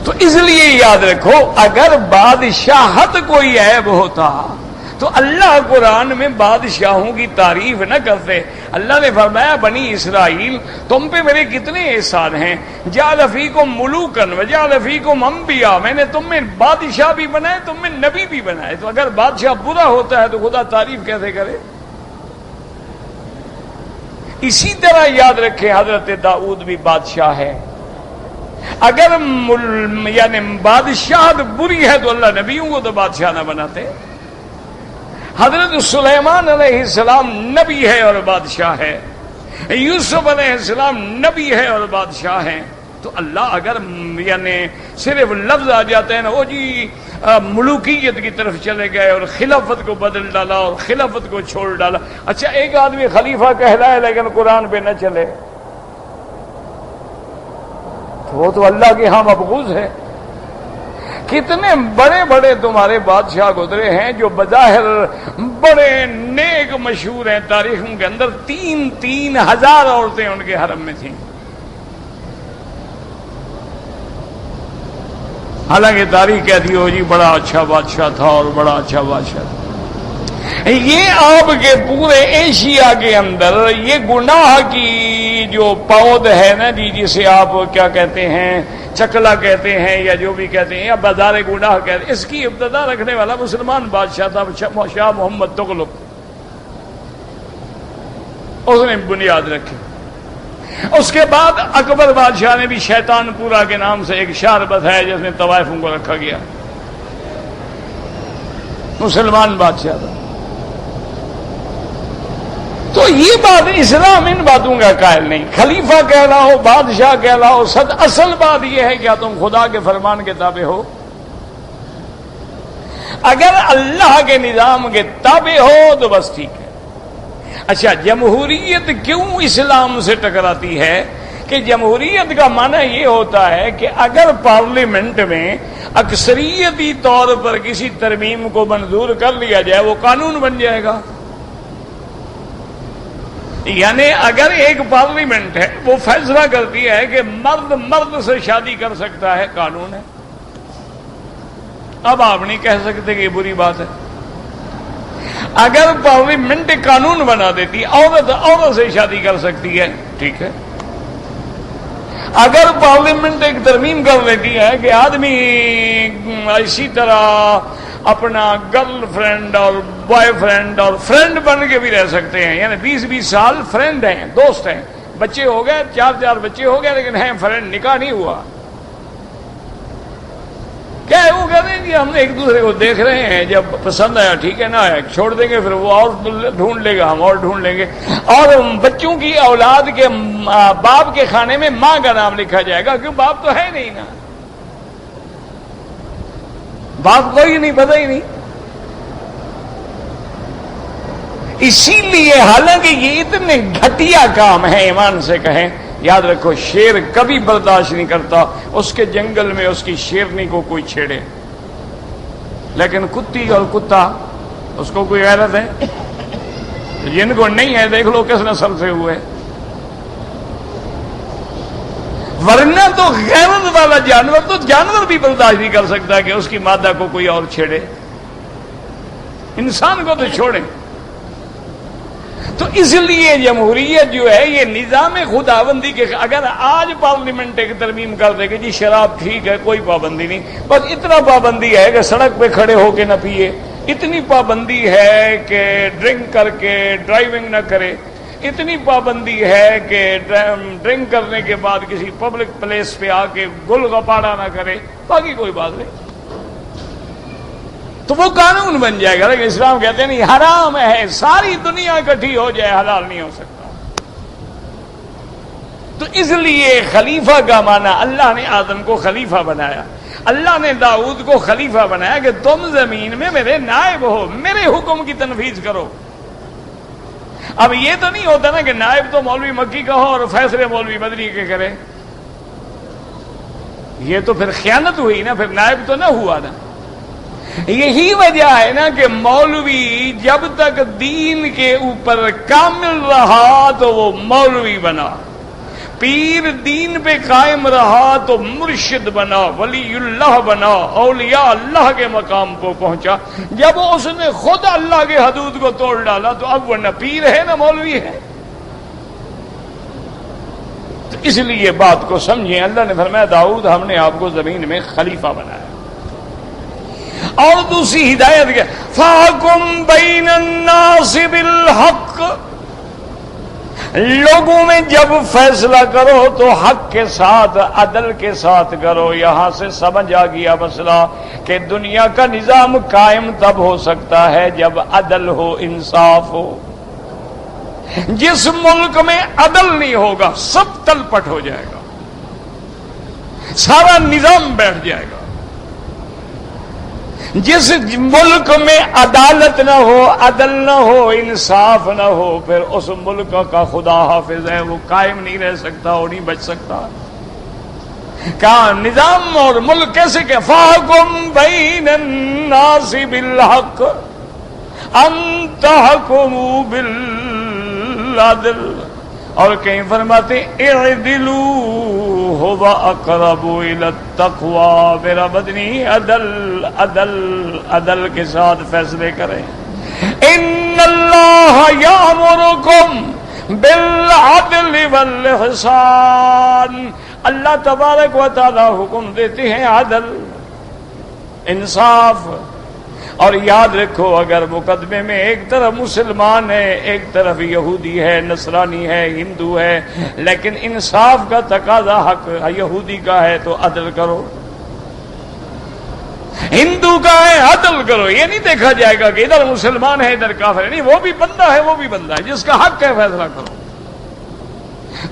تو اس لیے یاد رکھو، اگر بادشاہت کوئی عیب ہوتا تو اللہ قرآن میں بادشاہوں کی تعریف نہ کرتے. اللہ نے فرمایا بنی اسرائیل تم پہ میرے کتنے احسان ہیں، جعل فیکم ملوکن وجعل فیکم انبیاء، میں نے تم میں بادشاہ بھی بنائے، تم میں نبی بھی بنائے. تو اگر بادشاہ برا ہوتا ہے تو خدا تعریف کیسے کرے؟ اسی طرح یاد رکھیں حضرت داؤد بھی بادشاہ ہے. اگر یعنی بادشاہت بری ہے تو اللہ نبیوں کو تو بادشاہ نہ بناتے. حضرت سلیمان علیہ السلام نبی ہے اور بادشاہ ہے، یوسف علیہ السلام نبی ہے اور بادشاہ ہیں. تو اللہ اگر یعنی صرف لفظ آ جاتے ہیں نا، وہ جی ملوکیت کی طرف چلے گئے اور خلافت کو بدل ڈالا اور خلافت کو چھوڑ ڈالا. اچھا، ایک آدمی خلیفہ کہلائے لیکن قرآن پہ نہ چلے تو وہ تو اللہ کے ہاں مبغوض ہے. کتنے بڑے بڑے تمہارے بادشاہ گزرے ہیں جو بظاہر بڑے نیک مشہور ہیں، تاریخوں کے اندر 3,000 عورتیں ان کے حرم میں تھیں. حالانکہ تاریخ کہتی ہو جی بڑا اچھا بادشاہ تھا اور بڑا اچھا بادشاہ تھا. یہ آپ کے پورے ایشیا کے اندر یہ گناہ کی جو پود ہے نا جی، جسے آپ کیا کہتے ہیں، چکلا کہتے ہیں یا جو بھی کہتے ہیں، یا بازار گناہ کہتے ہیں، اس کی ابتدا رکھنے والا مسلمان بادشاہ تھا شاہ محمد تغلق. اس نے بنیاد رکھی. اس کے بعد اکبر بادشاہ نے بھی شیطان پورا کے نام سے ایک شہر بسایا جس میں طوائفوں کو رکھا گیا. مسلمان بادشاہ تھا. تو یہ بات اسلام ان باتوں کا قائل نہیں. خلیفہ کہلاؤ، بادشاہ کہلاؤ، اصل بات یہ ہے کیا تم خدا کے فرمان کے تابع ہو؟ اگر اللہ کے نظام کے تابع ہو تو بس ٹھیک ہے. اچھا، جمہوریت کیوں اسلام سے ٹکراتی ہے؟ کہ جمہوریت کا معنی یہ ہوتا ہے کہ اگر پارلیمنٹ میں اکثریتی طور پر کسی ترمیم کو منظور کر لیا جائے وہ قانون بن جائے گا. یعنی اگر ایک پارلیمنٹ ہے وہ فیصلہ کرتی ہے کہ مرد مرد سے شادی کر سکتا ہے، قانون ہے. اب آپ نہیں کہہ سکتے کہ یہ بری بات ہے. اگر پارلیمنٹ قانون بنا دیتی عورت عورت سے شادی کر سکتی ہے، ٹھیک ہے. اگر پارلیمنٹ ایک ترمیم کر لیتی ہے کہ آدمی اسی طرح اپنا گرل فرینڈ اور بوائے فرینڈ اور فرینڈ بن کے بھی رہ سکتے ہیں، یعنی 20-20 سال فرینڈ ہیں، دوست ہیں، بچے ہو گئے، 4 بچے ہو گئے لیکن ہیں فرینڈ، نکاح نہیں ہوا. کیا ہے وہ کہتے ہیں کہ ہم ایک دوسرے کو دیکھ رہے ہیں، جب پسند آیا ٹھیک ہے، نہ آیا چھوڑ دیں گے، پھر وہ اور ڈھونڈ لے گا، ہم اور ڈھونڈ لیں گے. اور بچوں کی اولاد کے باپ کے کھانے میں ماں کا نام لکھا جائے گا، کیوں باپ تو ہے نہیں نا، باپ کوئی نہیں، پتہ ہی نہیں. اسی لیے حالانکہ یہ اتنے گھٹیا کام ہے، ایمان سے کہیں، یاد رکھو شیر کبھی برداشت نہیں کرتا اس کے جنگل میں اس کی شیرنی کو کوئی چھیڑے، لیکن کتی اور کتا اس کو کوئی غیرت ہے؟ جن کو نہیں ہے دیکھ لو کس نسل سے ہوئے. ورنہ تو غیرت والا جانور تو جانور بھی برداشت نہیں کر سکتا کہ اس کی مادہ کو کوئی اور چھیڑے، انسان کو تو چھوڑیں. تو اس لیے جمہوریت جو ہے یہ نظام خداوندی کے، اگر آج پارلیمنٹ ایک ترمیم کر دے کہ جی شراب ٹھیک ہے کوئی پابندی نہیں، بس اتنا پابندی ہے کہ سڑک پہ کھڑے ہو کے نہ پیے، اتنی پابندی ہے کہ ڈرنک کر کے ڈرائیونگ نہ کرے، اتنی پابندی ہے کہ ڈرنک کرنے کے بعد کسی پبلک پلیس پہ آ کے گل گپاڑا نہ کرے، باقی کوئی بات نہیں، تو وہ قانون بن جائے گا۔ لیکن اسلام کہتے ہیں نہیں، حرام ہے، ساری دنیا اکٹھی ہو جائے حلال نہیں ہو سکتا۔ تو اس لیے خلیفہ کا معنی، اللہ نے آدم کو خلیفہ بنایا، اللہ نے داؤد کو خلیفہ بنایا کہ تم زمین میں میرے نائب ہو، میرے حکم کی تنفیذ کرو۔ اب یہ تو نہیں ہوتا نا کہ نائب تو مولوی مکی کا ہو اور فیصلے مولوی مدنی کے کرے، یہ تو پھر خیانت ہوئی نا، پھر نائب تو نہ ہوا نا۔ یہی وجہ ہے نا کہ مولوی جب تک دین کے اوپر کامل رہا تو وہ مولوی بنا، پیر دین پہ قائم رہا تو مرشد بنا، ولی اللہ بنا، اولیاء اللہ کے مقام کو پہنچا۔ جب اس نے خود اللہ کے حدود کو توڑ ڈالا تو اب وہ نہ پیر ہے نہ مولوی ہے۔ تو اس لیے بات کو سمجھیں، اللہ نے فرمایا داؤد ہم نے آپ کو زمین میں خلیفہ بنایا۔ اور دوسری ہدایت کیا؟ فَحْكُم بَيْنَ النَّاسِ بِالْحَقِّ، لوگوں میں جب فیصلہ کرو تو حق کے ساتھ، عدل کے ساتھ کرو۔ یہاں سے سمجھ آ گیا مسئلہ کہ دنیا کا نظام قائم تب ہو سکتا ہے جب عدل ہو، انصاف ہو۔ جس ملک میں عدل نہیں ہوگا سب تلپٹ ہو جائے گا، سارا نظام بیٹھ جائے گا۔ جس ملک میں عدالت نہ ہو، عدل نہ ہو، انصاف نہ ہو، پھر اس ملک کا خدا حافظ ہے وہ قائم نہیں رہ سکتا، وہ نہیں بچ سکتا۔ کہاں نظام اور ملک کیسے کہ فَحْكُم بَيْنَ النَّاسِ بِالْحَقِّ أَن تَحْكُمُوا بِالْعَدْلِ، اور کہیں فرماتے اعدلوا هو اقرب الى التقوى، میرا مدنی عدل عدل عدل کے ساتھ فیصلے کریں۔ ان اللہ یامرکم بالعدل والاحسان، اللہ تبارک و تعالی حکم دیتے ہیں عدل، انصاف۔ اور یاد رکھو اگر مقدمے میں ایک طرف مسلمان ہے، ایک طرف یہودی ہے، نصرانی ہے، ہندو ہے، لیکن انصاف کا تقاضا حق یہودی کا ہے تو عدل کرو، ہندو کا ہے عدل کرو۔ یہ نہیں دیکھا جائے گا کہ ادھر مسلمان ہے ادھر کافر ہے، نہیں، وہ بھی بندہ ہے وہ بھی بندہ ہے، جس کا حق ہے فیصلہ کرو۔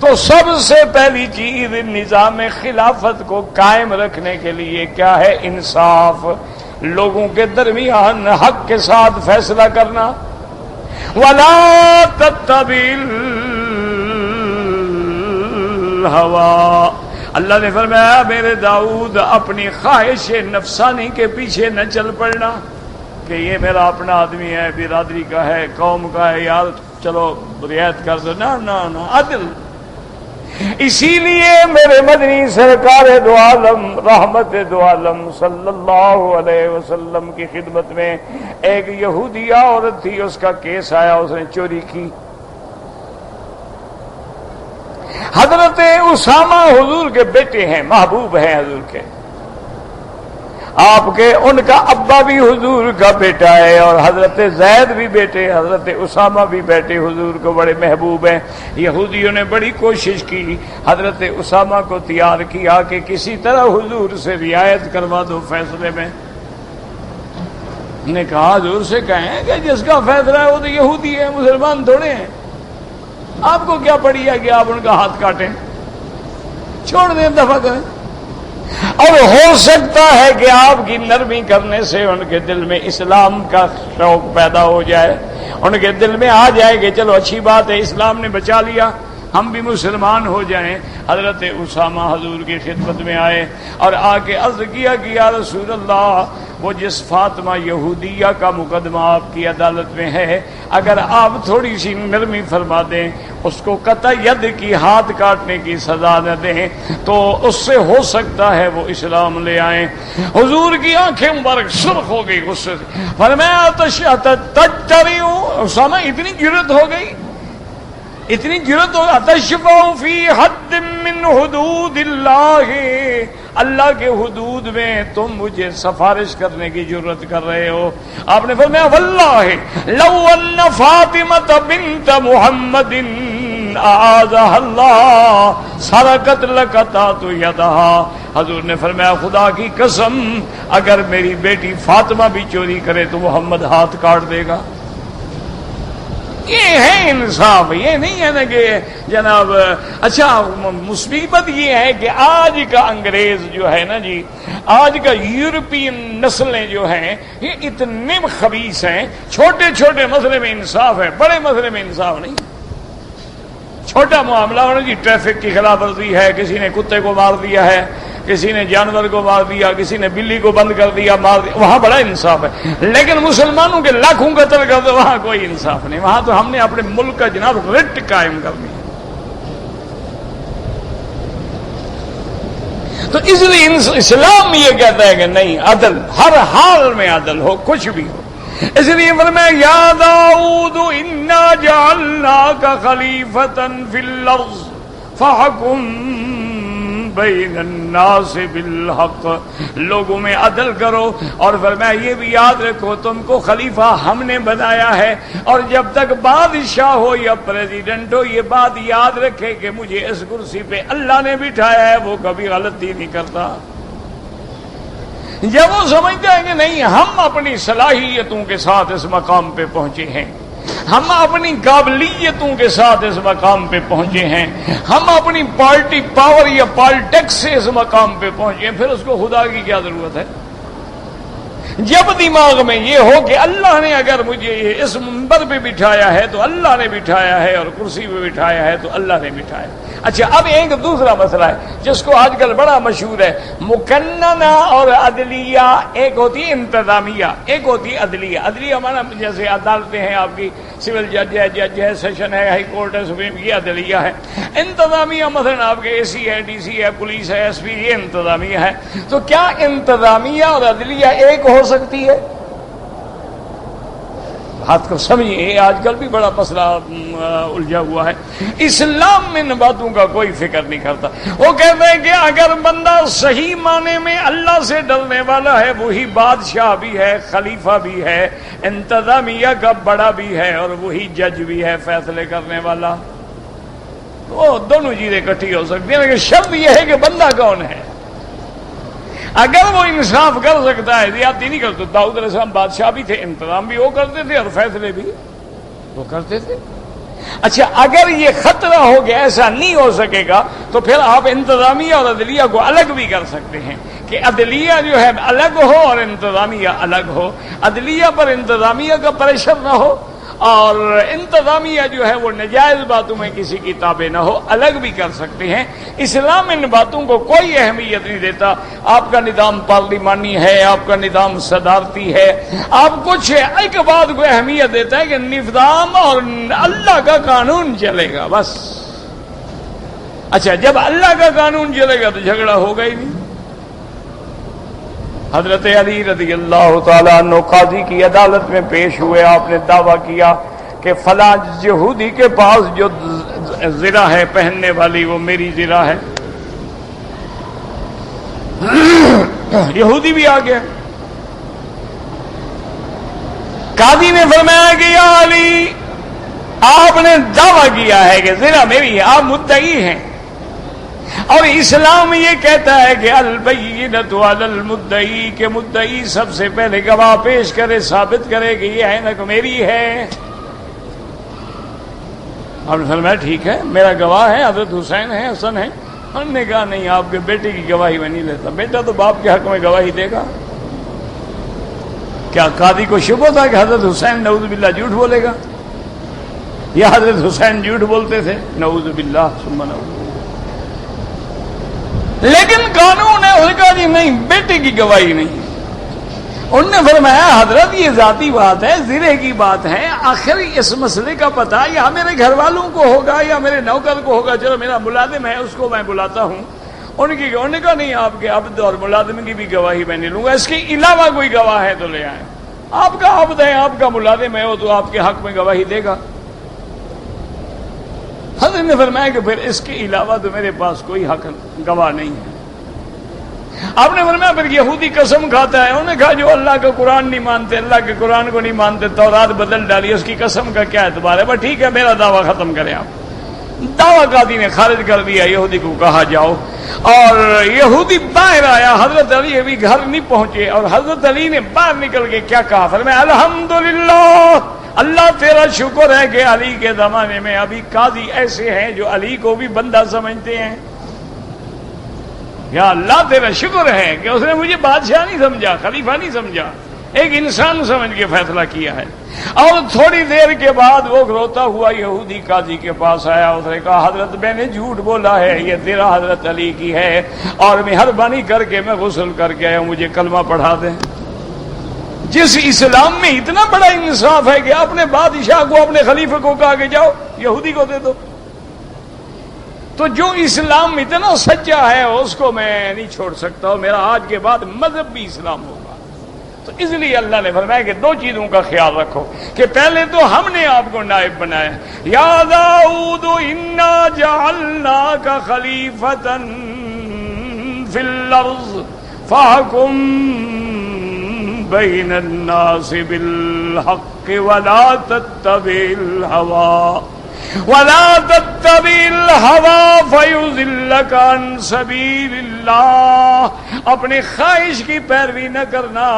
تو سب سے پہلی چیز نظام خلافت کو قائم رکھنے کے لیے کیا ہے؟ انصاف، لوگوں کے درمیان حق کے ساتھ فیصلہ کرنا۔ وَلَا تَتَّبِعِ الْهَوَىٰ، اللہ نے فرمایا میرے داؤد اپنی خواہش نفسانی کے پیچھے نہ چل پڑنا کہ یہ میرا اپنا آدمی ہے، برادری کا ہے، قوم کا ہے، یار چلو رعایت کر دو، نہ عدل۔ اسی لیے میرے مدنی سرکار دو عالم رحمت دو عالم صلی اللہ علیہ وسلم کی خدمت میں ایک یہودیہ عورت تھی، اس کا کیس آیا، اس نے چوری کی۔ حضرت اسامہ حضور کے بیٹے ہیں، محبوب ہیں حضور کے، آپ کے ان کا ابا بھی حضور کا بیٹا ہے، اور حضرت زید بھی بیٹے، حضرت اسامہ بھی بیٹے حضور کو بڑے محبوب ہیں۔ یہودیوں نے بڑی کوشش کی، حضرت اسامہ کو تیار کیا کہ کسی طرح حضور سے رعایت کروا دو فیصلے میں۔ نے کہا حضور سے کہیں کہ جس کا فیصلہ ہے وہ تو یہودی ہے، مسلمان تھوڑے ہیں، آپ کو کیا پڑی ہے کہ آپ ان کا ہاتھ کاٹیں، چھوڑ دیں، دفع کریں۔ اور ہو سکتا ہے کہ آپ کی نرمی کرنے سے ان کے دل میں اسلام کا شوق پیدا ہو جائے، ان کے دل میں آ جائے کہ چلو اچھی بات ہے، اسلام نے بچا لیا، ہم بھی مسلمان ہو جائیں۔ حضرت اسامہ حضور کی خدمت میں آئے اور آ کے عرض کیا کہ یا رسول اللہ، وہ جس فاطمہ یہودیہ کا مقدمہ آپ کی عدالت میں ہے، اگر آپ تھوڑی سی نرمی فرما دیں، اس کو قطع ید کی ہاتھ کاٹنے کی سزا نہ دیں تو اس سے ہو سکتا ہے وہ اسلام لے آئیں۔ حضور کی آنکھیں مبارک سرخ ہو گئی غصے سے، فرمایا تجترئ، اسامہ اتنی جرأت ہو گئی اتنی جرت ہو اتشفع فی حد من حدود اللہ، اللہ کے حدود میں تم مجھے سفارش کرنے کی جرت کر رہے ہو. آپ نے فرمایا واللہ لو ان فاطمۃ بنت محمد اعاذها اللہ سرقت لقطعت یدها. حضور نے فرمایا خدا کی قسم اگر میری بیٹی فاطمہ بھی چوری کرے تو محمد ہاتھ کاٹ دے گا. یہ ہے انصاف، یہ نہیں ہے نا کہ جناب. اچھا مصیبت یہ ہے کہ آج کا انگریز جو ہے نا جی، آج کا یورپین نسلیں جو ہیں یہ اتنے خبیث ہیں. چھوٹے چھوٹے مسئلے میں انصاف ہے، بڑے مسئلے میں انصاف نہیں. چھوٹا معاملہ ہونا جی، ٹریفک کی خلاف ورزی ہے، کسی نے کتے کو مار دیا ہے، کسی نے جانور کو مار دیا، کسی نے بلی کو بند کر دیا مار دیا، وہاں بڑا انصاف ہے. لیکن مسلمانوں کے لاکھوں قتل کر دو وہاں کوئی انصاف نہیں. وہاں تو ہم نے اپنے ملک کا جناب رٹ قائم کر دیا. تو اس لیے اسلام یہ کہتا ہے کہ نہیں، عدل ہر حال میں عدل ہو، کچھ بھی ہو. اس لیے فرمایا یا داؤد انا جعلناک خلیفۃ فی الارض فحکم بین الناس بالحق، لوگوں میں عدل کرو. اور فرمایا یہ بھی یاد رکھو تم کو خلیفہ ہم نے بنایا ہے، اور جب تک بادشاہ ہو یا پریزیڈنٹ ہو یہ بات یاد رکھے کہ مجھے اس کرسی پہ اللہ نے بٹھایا ہے، وہ کبھی غلطی نہیں کرتا. جب وہ سمجھتا ہے کہ نہیں ہم اپنی صلاحیتوں کے ساتھ اس مقام پہ پہنچے ہیں، ہم اپنی قابلیتوں کے ساتھ اس مقام پہ پہنچے ہیں، ہم اپنی پارٹی پاور یا پالیٹکس سے اس مقام پہ پہنچے ہیں، پھر اس کو خدا کی کیا ضرورت ہے؟ جب دماغ میں یہ ہو کہ اللہ نے اگر مجھے اس منبر پہ بٹھایا ہے تو اللہ نے بٹھایا ہے، اور کرسی پہ بٹھایا ہے تو اللہ نے بٹھایا. اچھا اب ایک دوسرا مسئلہ ہے جس کو آج کل بڑا مشہور ہے، مقننہ اور عدلیہ. ایک ہوتی ہے انتظامیہ، ایک ہوتی ہے عدلیہ. عدلیہ ہمارا جیسے عدالتیں ہیں، آپ کی سول جج ہے، سیشن ہے، ہائی کورٹ ہے، سپریم، یہ عدلیہ ہے. انتظامیہ مثلا آپ کے اے سی ہے، ڈی سی ہے، پولیس ہے، ایس پی، یہ انتظامیہ ہے. تو کیا انتظامیہ اور عدلیہ ایک ہو سکتی ہے؟ بات کو سمجھیے، آج کل بھی بڑا مسئلہ الجھا ہوا ہے. اسلام میں ان باتوں کا کوئی فکر نہیں کرتا. وہ کہتے ہیں کہ اگر بندہ صحیح معنی میں اللہ سے ڈرنے والا ہے وہی بادشاہ بھی ہے، خلیفہ بھی ہے، انتظامیہ کا بڑا بھی ہے، اور وہی جج بھی ہے، فیصلے کرنے والا. وہ دونوں چیزیں اکٹھی ہو سکتی ہیں، لیکن شرط یہ ہے کہ بندہ کون ہے. اگر وہ انصاف کر سکتا ہے، زیادتی نہیں کرتا. داؤد علیہ السلام بادشاہ بھی تھے، انتظام بھی وہ کرتے تھے، اور فیصلے بھی وہ کرتے تھے. اچھا اگر یہ خطرہ ہو کہ ایسا نہیں ہو سکے گا تو پھر آپ انتظامیہ اور عدلیہ کو الگ بھی کر سکتے ہیں کہ عدلیہ جو ہے الگ ہو اور انتظامیہ الگ ہو. عدلیہ پر انتظامیہ کا پریشر نہ ہو، اور انتظامیہ جو ہے وہ نجائز باتوں میں کسی کی تابع نہ ہو، الگ بھی کر سکتے ہیں. اسلام ان باتوں کو کوئی اہمیت نہیں دیتا. آپ کا نظام پارلیمانی ہے، آپ کا نظام صدارتی ہے، آپ کچھ ایک بات کو اہمیت دیتا ہے کہ نظام اور اللہ کا قانون چلے گا بس. اچھا جب اللہ کا قانون چلے گا تو جھگڑا ہوگا ہی نہیں. حضرت علی رضی اللہ تعالیٰ عنہ قاضی کی عدالت میں پیش ہوئے. آپ نے دعویٰ کیا کہ فلاں یہودی کے پاس جو زرہ ہے پہننے والی وہ میری زرہ ہے. یہودی بھی آ گیا. قاضی نے فرمایا کہ یا علی آپ نے دعویٰ کیا ہے کہ زرہ میری ہے، آپ مدعی ہیں، اور اسلام یہ کہتا ہے کہ البینۃ علی المدعی، کہ مدعی سب سے پہلے گواہ پیش کرے، ثابت کرے کہ یہ عینک میری ہے. آپ نے فرمایا ٹھیک ہے میرا گواہ ہے، حضرت حسین ہے، حسن ہے. ہم نے کہا نہیں آپ کے بیٹے کی گواہی میں نہیں لیتا، بیٹا تو باپ کے حق میں گواہی دے گا. کیا قاضی کو شبہ تھا کہ حضرت حسین نعوذ باللہ جھوٹ بولے گا، یا حضرت حسین جھوٹ بولتے تھے؟ نعوذ باللہ ثم نعوذ. لیکن قانون ہے، اس کا جی نہیں بیٹے کی گواہی نہیں. انہوں نے فرمایا حضرت یہ ذاتی بات ہے، زرے کی بات ہے، آخر اس مسئلے کا پتہ یا میرے گھر والوں کو ہوگا یا میرے نوکر کو ہوگا، چلو میرا ملازم ہے اس کو میں بلاتا ہوں. انہوں نے کہا نہیں آپ کے عبد اور ملازم کی بھی گواہی میں نہیں لوں گا، اس کے علاوہ کوئی گواہ ہے تو لے آئیں. آپ کا عبد ہے، آپ کا ملازم ہے، وہ تو آپ کے حق میں گواہی دے گا. حضرت نے فرمایا کہ پھر اس کے علاوہ تو میرے پاس کوئی حق گواہ نہیں ہے۔ آپ نے فرمایا پھر یہودی قسم کھاتا ہے، انہوں نے کہا جو اللہ کا قرآن نہیں مانتے، اللہ کے قرآن کو نہیں مانتے، تورات بدل ڈالی، اس کی قسم کا کیا اعتبار ہے؟ بس ٹھیک ہے، میرا دعویٰ ختم کریں آپ۔ دعویٰ قاضی نے خارج کر دیا، یہودی کو کہا جاؤ، اور یہودی باہر آیا، حضرت علی ابھی گھر نہیں پہنچے، اور حضرت علی نے باہر نکل کے کیا کہا؟ فرمایا الحمدللہ، اللہ تیرا شکر ہے کہ علی کے زمانے میں ابھی قاضی ایسے ہیں جو علی کو بھی بندہ سمجھتے ہیں۔ یا اللہ تیرا شکر ہے کہ اس نے مجھے بادشاہ نہیں سمجھا، خلیفہ نہیں سمجھا، ایک انسان سمجھ کے فیصلہ کیا ہے۔ اور تھوڑی دیر کے بعد وہ روتا ہوا یہودی قاضی کے پاس آیا، اس نے کہا حضرت میں نے جھوٹ بولا ہے، یہ تیرا حضرت علی کی ہے، اور مہربانی کر کے میں غسل کر کے آیا ہوں، مجھے کلمہ پڑھا دیں۔ جس اسلام میں اتنا بڑا انصاف ہے کہ اپنے بادشاہ کو، اپنے خلیفہ کو کہا کہ جاؤ یہودی کو دے دو، تو جو اسلام اتنا سچا ہے اس کو میں نہیں چھوڑ سکتا ہوں، میرا آج کے بعد مذہب بھی اسلام ہوگا۔ تو اس لیے اللہ نے فرمایا کہ دو چیزوں کا خیال رکھو کہ پہلے تو ہم نے آپ کو نائب بنایا، یا داؤد انا جعلناک خلیفۃ فی الارض فاحکم بین الناس بالحق ولا تتبع الہوى فیضلک عن سبیل اللہ۔ اپنی خواہش کی پیروی نہ کرنا،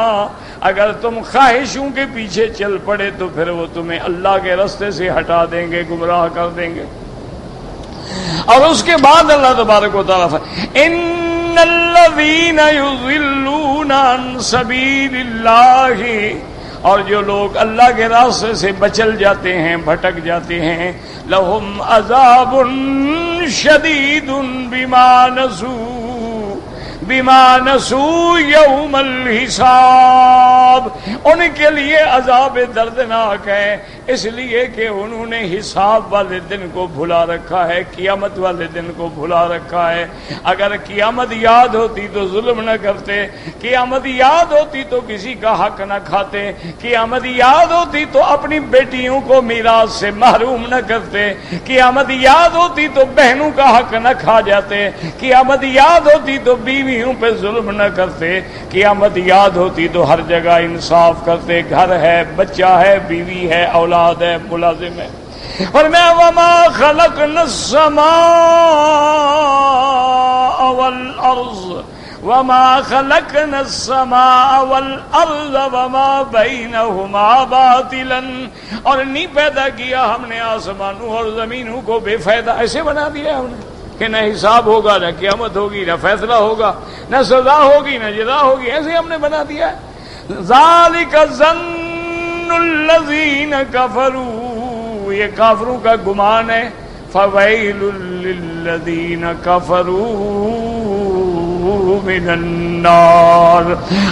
اگر تم خواہشوں کے پیچھے چل پڑے تو پھر وہ تمہیں اللہ کے راستے سے ہٹا دیں گے، گمراہ کر دیں گے۔ اور اس کے بعد اللہ تبارک و تعالیٰ ان الذین یضلون عن سبیل اللہ، اور جو لوگ اللہ کے راستے سے بچل جاتے ہیں، بھٹک جاتے ہیں، لہم عذاب شدید بما نسوا یوم الحساب، ان کے لیے عذاب دردناک ہے اس لیے کہ انہوں نے حساب والے دن کو بھلا رکھا ہے، قیامت والے دن کو بھلا رکھا ہے۔ اگر قیامت یاد ہوتی تو ظلم نہ کرتے، قیامت یاد ہوتی تو کسی کا حق نہ کھاتے، قیامت یاد ہوتی تو اپنی بیٹیوں کو میراث سے محروم نہ کرتے، قیامت یاد ہوتی تو بہنوں کا حق نہ کھا جاتے، قیامت یاد ہوتی تو بیویوں پہ ظلم نہ کرتے، قیامت یاد ہوتی تو ہر جگہ انصاف کرتے، گھر ہے، بچہ ہے، بیوی ہے، اولاد ہے، ملازم ہے۔ اور میں وما خلقنا السماء والارض وما بینہما باطلا، اور نہیں پیدا کیا ہم نے آسمانوں اور زمینوں کو بے فائدہ، ایسے بنا دیا ہم نے کہ نہ حساب ہوگا، نہ قیامت ہوگی، نہ فیصلہ ہوگا، نہ سزا ہوگی، نہ جزا ہوگی، ایسے ہم نے بنا دیا ہے۔ ذالک ظن الذین کفروا، یہ کافروں کا گمان ہے، فویل للذین کفروا من النار،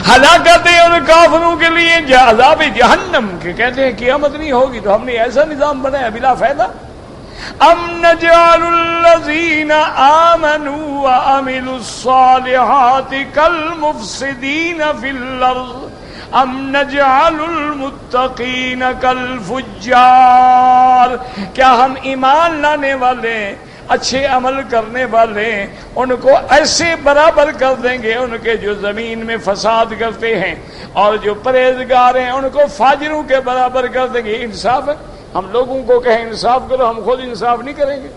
ہلاکت ہے ان کافروں کے لیے عذاب جہنم کے، کہتے ہیں قیامت نہیں ہوگی تو ہم نے ایسا نظام بنایا بلا فائدہ۔ ام نجعل الذین آمنوا وعملوا الصالحات کالمفسدین فی الارض ام نجعل المتقین کالفجار، کیا ہم ایمان لانے والے، اچھے عمل کرنے والے، ان کو ایسے برابر کر دیں گے ان کے جو زمین میں فساد کرتے ہیں، اور جو پرہیزگار ہیں ان کو فاجروں کے برابر کر دیں گے؟ انصاف ہے؟ ہم لوگوں کو کہیں انصاف کرو، ہم خود انصاف نہیں کریں گے؟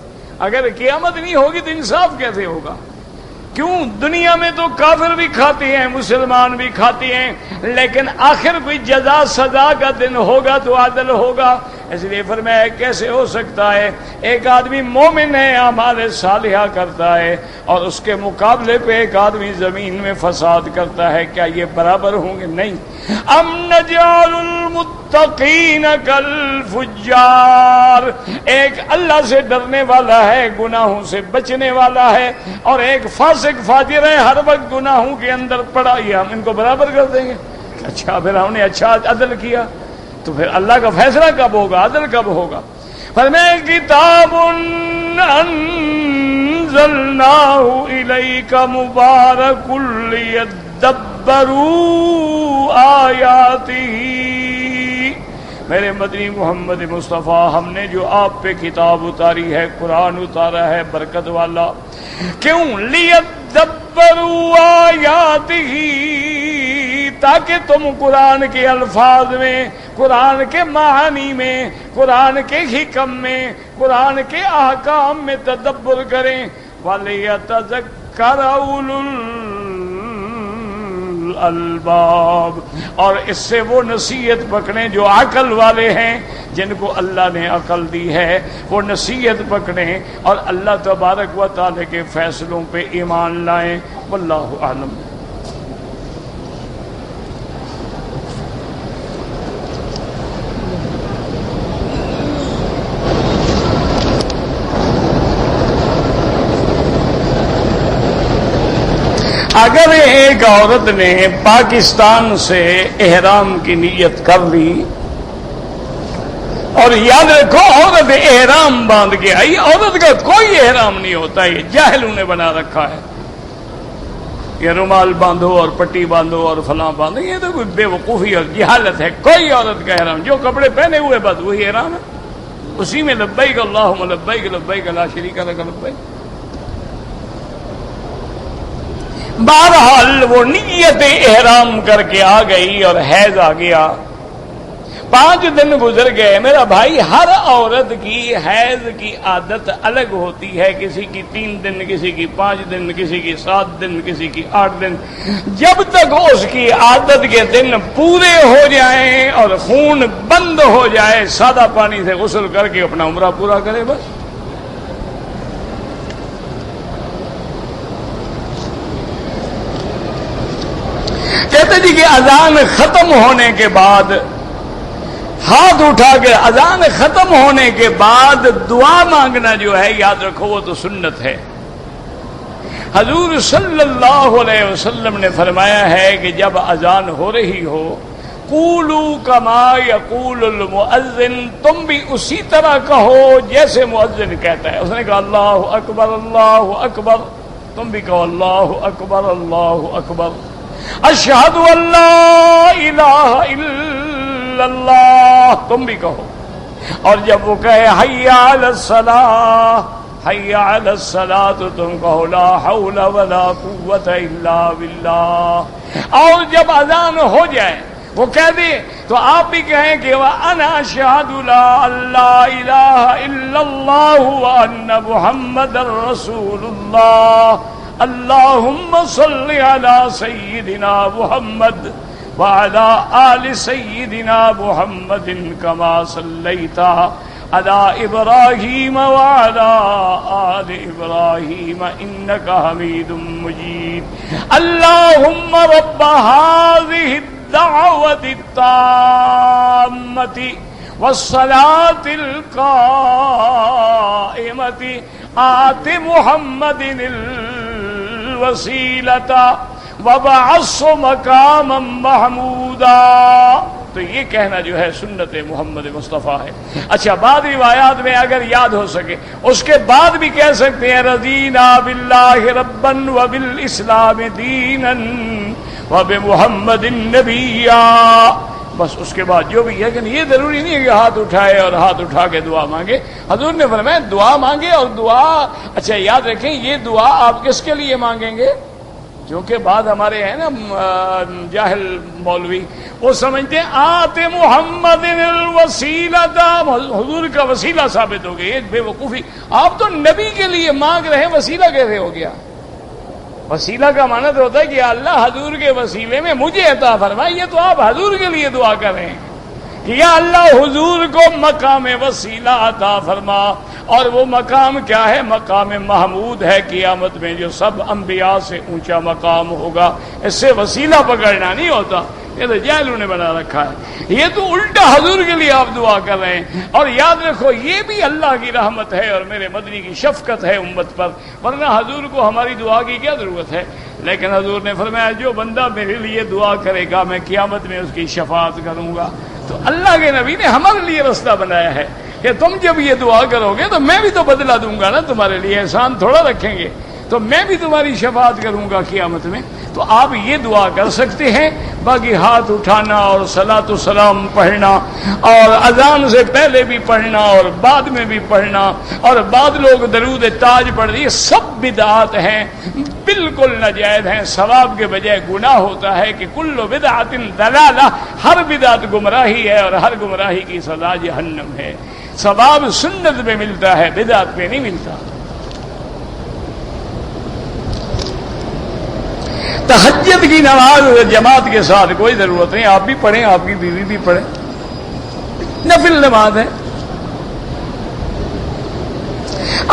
اگر قیامت نہیں ہوگی تو انصاف کیسے ہوگا؟ کیوں؟ دنیا میں تو کافر بھی کھاتے ہیں، مسلمان بھی کھاتے ہیں، لیکن آخر کوئی جزا سزا کا دن ہوگا تو عدل ہوگا۔ اس لیے فرمایا کیسے ہو سکتا ہے ایک آدمی مومن ہے، اعمال صالحہ کرتا ہے، اور اس کے مقابلے پہ ایک آدمی زمین میں فساد کرتا ہے، کیا یہ برابر ہوں گے؟ نہیں۔ ام نجعل المتقین کالفجار، ایک اللہ سے ڈرنے والا ہے، گناہوں سے بچنے والا ہے، اور ایک فاسق فاجر ہے، ہر وقت گناہوں کے اندر پڑا، یہ ہم ان کو برابر کر دیں گے؟ اچھا، پھر ہم نے اچھا عدل کیا تو پھر اللہ کا فیصلہ کب ہوگا، عدل کب ہوگا؟ فرمایا کتاب انزلناہ الیک مبارک لیدبروا آیاتہ، میرے مدنی محمد مصطفیٰ، ہم نے جو آپ پہ کتاب اتاری ہے، قرآن اتارا ہے برکت والا، کیوں؟ لیدبروا آیاتہ، تاکہ تم قرآن کے الفاظ میں، قرآن کے معانی میں، قرآن کے حکم میں، قرآن کے احکام میں تدبر کریں۔ وَلِيَتَذَكَّرَ أُولُو الْأَلْبَابِ، اور اس سے وہ نصیحت پکڑیں جو عقل والے ہیں، جن کو اللہ نے عقل دی ہے، وہ نصیحت پکڑیں اور اللہ تبارک و تعالی کے فیصلوں پہ ایمان لائیں۔ واللہ اعلم۔ اگر ایک عورت نے پاکستان سے احرام کی نیت کر لی، اور یاد رکھو عورت احرام باندھ کے آئی، عورت کا کوئی احرام نہیں ہوتا، یہ جاہلوں نے بنا رکھا ہے، یہ رومال باندھو اور پٹی باندھو اور فلاں باندھو، یہ تو کوئی بے وقوفی اور جہالت ہے۔ کوئی عورت کا احرام، جو کپڑے پہنے ہوئے بس وہی احرام ہے، اسی میں لبیک اللہم لبیک لبیک لا شریک لک لبیک۔ بہرحال وہ نیت احرام کر کے آ گئی اور حیض آ گیا، 5 دن گزر گئے۔ میرا بھائی، ہر عورت کی حیض کی عادت الگ ہوتی ہے، کسی کی 3 دن، کسی کی 5 دن، کسی کی 7 دن، کسی کی 8 دن۔ جب تک اس کی عادت کے دن پورے ہو جائیں اور خون بند ہو جائے، سادہ پانی سے غسل کر کے اپنا عمرہ پورا کرے بس۔ کہتے جی کہ اذان ختم ہونے کے بعد ہاتھ اٹھا کے، اذان ختم ہونے کے بعد دعا مانگنا جو ہے، یاد رکھو وہ تو سنت ہے۔ حضور صلی اللہ علیہ وسلم نے فرمایا ہے کہ جب اذان ہو رہی ہو، قولوا کما یقول المؤذن، تم بھی اسی طرح کہو جیسے مؤذن کہتا ہے۔ اس نے کہا اللہ اکبر اللہ اکبر، تم بھی کہو اللہ اکبر اللہ اکبر۔ اشہد ان لا الہ الا اللہ، تم بھی کہو۔ اور جب وہ کہے حی علی الصلاۃ، حی علی الصلاۃ، تو تم کہو لا حول ولا قوۃ الا باللہ۔ اور جب اذان ہو جائے، وہ کہہ دے تو آپ بھی کہیں کہ وَأَنَا أَشْهَدُ لَا إِلَٰهَ إِلَّا اللَّهُ وَأَنَّ مُحَمَّدًا رَّسُولُ اللَّهِ اللهم صل على سيدنا محمد وعلى آل سيدنا محمد كما صليت على إبراهيم وعلى آل إبراهيم إنك حميد مجيد اللهم رب هذه الدعوة التامة والصلاة القائمة آت محمد الوسیلۃ وبعثہ مقاما محمودا۔ تو یہ کہنا جو ہے سنت محمد مصطفیٰ ہے۔ اچھا، بعد روایات میں اگر یاد ہو سکے اس کے بعد بھی کہہ سکتے ہیں رضینا باللہ ربا وبالاسلام دینا وبمحمد نبیا، بس اس کے بعد جو بھی ہے کہ یہ ضروری نہیں ہے کہ ہاتھ اٹھائے اور ہاتھ اٹھا کے دعا مانگے۔ حضور نے فرمایا دعا مانگے، اور دعا اچھا یاد رکھیں یہ دعا آپ کس کے لیے مانگیں گے؟ کیونکہ بعد ہمارے ہیں نا جاہل مولوی، وہ سمجھتے ہیں آت محمد الوسیلۃ، حضور کا وسیلہ ثابت ہو گیا۔ یہ بے وقوفی، آپ تو نبی کے لیے مانگ رہے ہیں، وسیلہ کیسے ہو گیا؟ وسیلہ کا معنی تو ہوتا ہے کہ اللہ حضور کے وسیلے میں مجھے عطا فرمائے، یہ تو آپ حضور کے لیے دعا کر رہے ہیں کہ یا اللہ حضور کو مقام وسیلہ عطا فرما۔ اور وہ مقام کیا ہے؟ مقام محمود ہے قیامت میں، جو سب انبیاء سے اونچا مقام ہوگا۔ اس سے وسیلہ پکڑنا نہیں ہوتا، یہ تو جاہلوں نے بنا رکھا ہے۔ یہ تو الٹا حضور کے لیے آپ دعا کر رہے ہیں۔ اور یاد رکھو یہ بھی اللہ کی رحمت ہے اور میرے مدنی کی شفقت ہے امت پر، ورنہ حضور کو ہماری دعا کی کیا ضرورت ہے؟ لیکن حضور نے فرمایا جو بندہ میرے لیے دعا کرے گا میں قیامت میں اس کی شفاعت کروں گا۔ تو اللہ کے نبی نے ہمارے لیے رستہ بنایا ہے کہ تم جب یہ دعا کرو گے تو میں بھی تو بدلہ دوں گا نا، تمہارے لیے احسان تھوڑا رکھیں گے۔ تو میں بھی تمہاری شفاعت کروں گا قیامت میں. تو آپ یہ دعا کر سکتے ہیں. باقی ہاتھ اٹھانا اور صلاۃ و سلام پڑھنا اور اذان سے پہلے بھی پڑھنا اور بعد میں بھی پڑھنا اور بعد لوگ درود تاج پڑھ یہ سب بدعات ہیں، بالکل ناجائز ہیں. ثواب کے بجائے گناہ ہوتا ہے کہ کل بدعت ضلالہ، ہر بدعت گمراہی ہے اور ہر گمراہی کی سزا جہنم ہے. ثواب سنت پہ ملتا ہے، بدعت پہ نہیں ملتا. تہجد کی نماز جماعت کے ساتھ کوئی ضرورت نہیں، آپ بھی پڑھیں، آپ کی بیوی بھی پڑھیں، نفل نماز ہے.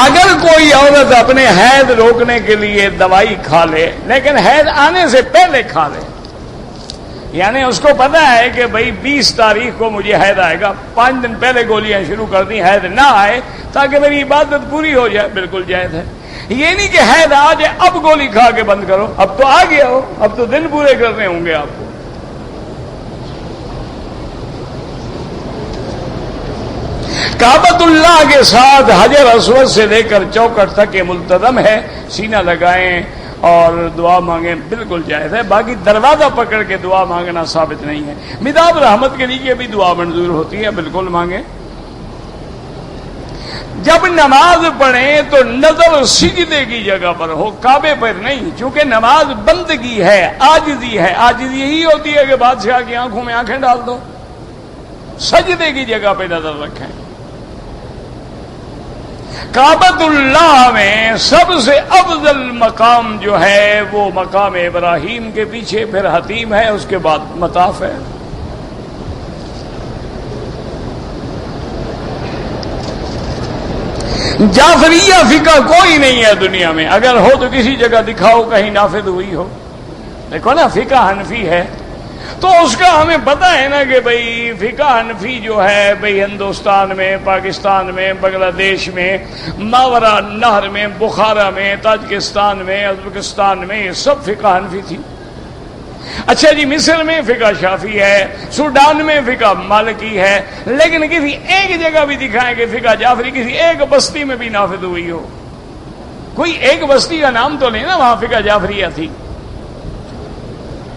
اگر کوئی عورت اپنے حیض روکنے کے لیے دوائی کھا لے لیکن حیض آنے سے پہلے کھا لے، یعنی اس کو پتا ہے کہ بھئی 20 تاریخ کو مجھے حیض آئے گا، 5 دن پہلے گولیاں شروع کر دیں حیض نہ آئے تاکہ میری عبادت پوری ہو جائے، بالکل جائز ہے. یہ نہیں کہ حیض آ جائے اب گولی کھا کے بند کرو، اب تو آ گیا ہو، اب تو دن پورے کرنے ہوں گے آپ کو. کعبۃ اللہ کے ساتھ حجر اسود سے لے کر چوکٹ تک یہ ملتزم ہے، سینہ لگائیں اور دعا مانگیں، بالکل جائز ہے. باقی دروازہ پکڑ کے دعا مانگنا ثابت نہیں ہے. مداد رحمت کے لیے بھی دعا منظور ہوتی ہے، بالکل مانگیں. جب نماز پڑھیں تو نظر سجدے کی جگہ پر ہو، کعبے پر نہیں، چونکہ نماز بندگی ہے، عاجزی ہے. عاجزی یہی ہوتی ہے کہ بادشاہ کی آنکھوں میں آنکھیں ڈال دو. سجدے کی جگہ پہ نظر رکھیں. کعبۃ اللہ میں سب سے افضل مقام جو ہے وہ مقام ابراہیم کے پیچھے، پھر حتیم ہے، اس کے بعد مطاف ہے. جعفریہ فقہ کوئی نہیں ہے دنیا میں، اگر ہو تو کسی جگہ دکھاؤ کہیں نافذ ہوئی ہو. دیکھو نا فقہ حنفی ہے تو اس کا ہمیں پتہ ہے نا کہ بھئی فقہ حنفی جو ہے بھئی ہندوستان میں، پاکستان میں، بنگلہ دیش میں، ماورا نہر میں، بخارا میں، تاجکستان میں، ازبکستان میں، یہ سب فقہ حنفی تھی. اچھا جی، مصر میں فقہ شافعی ہے، سوڈان میں فقہ مالکی ہے، لیکن کسی ایک جگہ بھی دکھائیں کہ فقہ جعفری کسی ایک بستی میں بھی نافذ ہوئی ہو. کوئی ایک بستی کا نام تو نہیں نا وہاں فقہ جعفریہ تھی.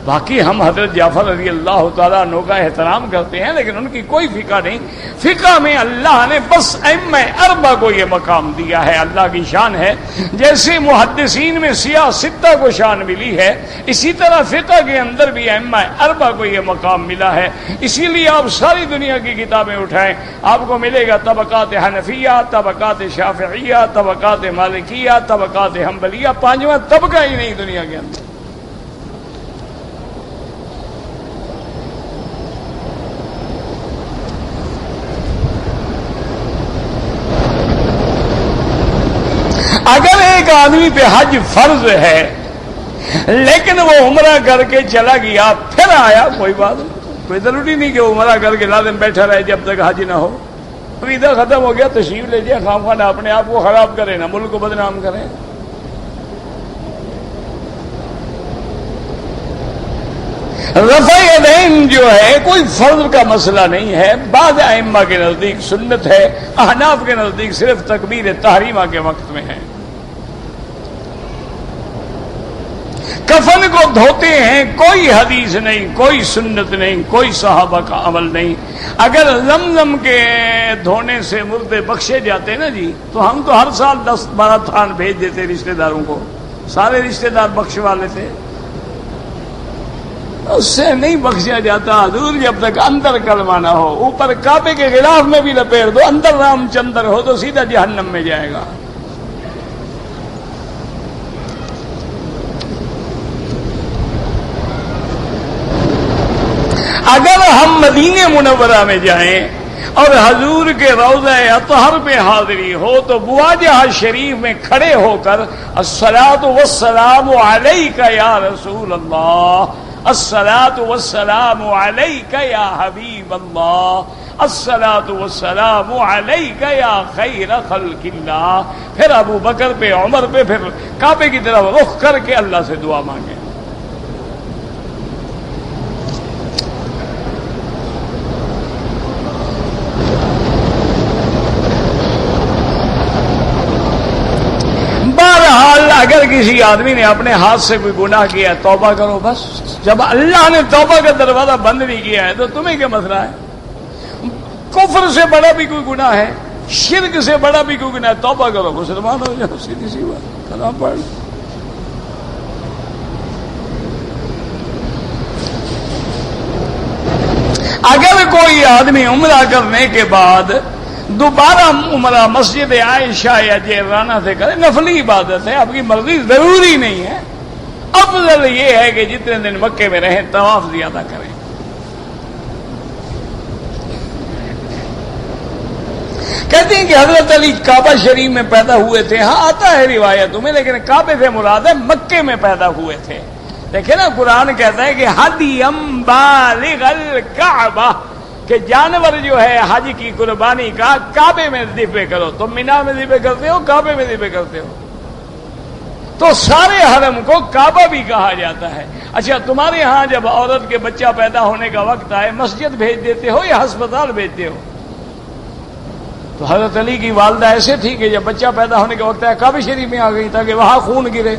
باقی ہم حضرت جعفر رضی اللہ تعالیٰ عنہ کا احترام کرتے ہیں لیکن ان کی کوئی فقہ نہیں. فقہ میں اللہ نے بس ائمہ اربعہ کو یہ مقام دیا ہے، اللہ کی شان ہے. جیسے محدثین میں سیاہ ستہ کو شان ملی ہے، اسی طرح فقہ کے اندر بھی ائمہ اربعہ کو یہ مقام ملا ہے. اسی لیے آپ ساری دنیا کی کتابیں اٹھائیں، آپ کو ملے گا طبقات حنفیہ، طبقات شافعیہ، طبقات مالکیہ، طبقات حنبلیہ، 5واں طبقہ ہی نہیں دنیا کے اندر. اگر ایک آدمی پہ حج فرض ہے لیکن وہ عمرہ کر کے چلا گیا پھر آیا، کوئی بات نہیں، کوئی ضروری نہیں کہ عمرہ کر کے لازم بیٹھا رہے جب تک حج نہ ہو. ویزا ختم ہو گیا تشریف لے جائے، خام خواہ نہ اپنے آپ کو خراب کرے نہ ملک کو بدنام کرے. رفع یدین جو ہے کوئی فرض کا مسئلہ نہیں ہے. بعض ائمہ کے نزدیک سنت ہے، احناف کے نزدیک صرف تکبیر تحریمہ کے وقت میں ہے. کفن کو دھوتے ہیں، کوئی حدیث نہیں، کوئی سنت نہیں، کوئی صحابہ کا عمل نہیں. اگر زمزم کے دھونے سے مردے بخشے جاتے نا جی تو ہم تو ہر سال 10-12 تھان بھیج دیتے رشتہ داروں کو، سارے رشتہ دار بخشوا لیتے. اس سے نہیں بخشا جاتا حضور جب تک اندر کلمہ نہ ہو. اوپر کعبے کے غلاف میں بھی لپیٹ دو، اندر رام چندر ہو تو سیدھا جہنم میں جائے گا. اگر ہم مدینہ منورہ میں جائیں اور حضور کے روضہ اطہر پہ حاضری ہو تو بواجہ شریف میں کھڑے ہو کر الصلاۃ والسلام علیک یا رسول اللہ، الصلاۃ والسلام علیک یا حبیب اللہ، الصلاۃ والسلام علیک یا خیر خلق اللہ. پھر ابو بکر پہ، عمر پہ، پھر کعبے کی طرف رخ کر کے اللہ سے دعا مانگے. اگر اگر کسی آدمی نے اپنے ہاتھ سے کوئی گناہ کیا ہے توبہ کرو بس. جب اللہ نے توبہ کا دروازہ بند نہیں کیا ہے تو تمہیں کیا مسئلہ ہے؟ کفر سے بڑا بھی کوئی گناہ ہے, شرک سے بڑا بھی کوئی گناہ ہے, توبہ کرو مسلمان ہو جاؤ, سیدھی سی بات, کلام پڑھ. اگر کوئی آدمی عمرہ کرنے کے بعد دوبارہ عمرہ مسجد عائشہ یا جیرانہ سے کرے, نفلی عبادت ہے, آپ کی مرضی, ضروری نہیں ہے. افضل یہ ہے کہ جتنے دن مکے میں رہیں طواف زیادہ کریں. کہتے ہیں کہ حضرت علی کعبہ شریف میں پیدا ہوئے تھے. ہاں آتا ہے روایتوں میں, لیکن کعبے سے مراد ہے مکے میں پیدا ہوئے تھے. دیکھیں نا قرآن کہتا ہے کہ ہدیم بالغ الکعبہ, کہ جانور جو ہے حج کی قربانی کا کعبے میں ذبح کرو. تم مینا میں ذبح کرتے ہو, کعبے میں ذبح کرتے ہو, تو سارے حرم کو کعبہ بھی کہا جاتا ہے. اچھا تمہارے ہاں جب عورت کے بچہ پیدا ہونے کا وقت آئے مسجد بھیج دیتے ہو یا ہسپتال بھیجتے ہو؟ تو حضرت علی کی والدہ ایسے تھی کہ جب بچہ پیدا ہونے کا وقت آیا کعبہ شریف میں آ گئی تاکہ وہاں خون گرے.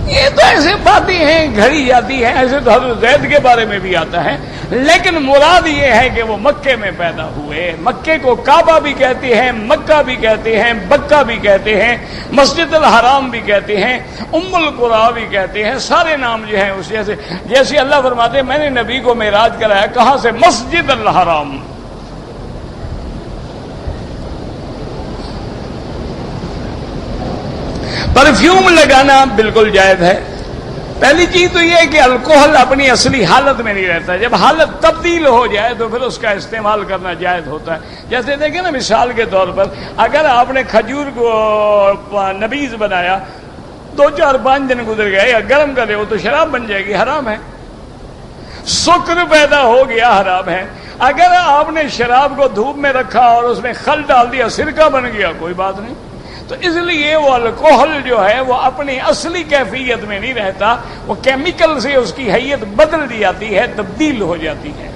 یہ تو ایسے باتیں ہیں گھڑی جاتی ہیں. ایسے تو حضرت زید کے بارے میں بھی آتا ہے, لیکن مراد یہ ہے کہ وہ مکے میں پیدا ہوئے. مکے کو کعبہ بھی کہتے ہیں, مکہ بھی کہتے ہیں, بکہ بھی کہتے ہیں, مسجد الحرام بھی کہتے ہیں, ام القری بھی کہتے ہیں. سارے نام جو ہیں اس جیسے اللہ فرماتے ہیں میں نے نبی کو معراج کرایا, کہاں سے؟ مسجد الحرام. پرفیوم لگانا بالکل جائز ہے. پہلی چیز تو یہ ہے کہ الکوہل اپنی اصلی حالت میں نہیں رہتا, جب حالت تبدیل ہو جائے تو پھر اس کا استعمال کرنا جائز ہوتا ہے. جیسے دیکھیں نا مثال کے طور پر اگر آپ نے کھجور کو نبیذ بنایا, 2-4-5 دن گزر گئے, یا گرم کر دے وہ تو شراب بن جائے گی, حرام ہے. سکر پیدا ہو گیا, حرام ہے. اگر آپ نے شراب کو دھوپ میں رکھا اور اس میں خل ڈال دیا, سرکہ بن گیا, کوئی بات نہیں. تو اس لیے وہ الکوہل جو ہے وہ اپنی اصلی کیفیت میں نہیں رہتا, وہ کیمیکل سے اس کی حیت بدل دی جاتی ہے, تبدیل ہو جاتی ہے.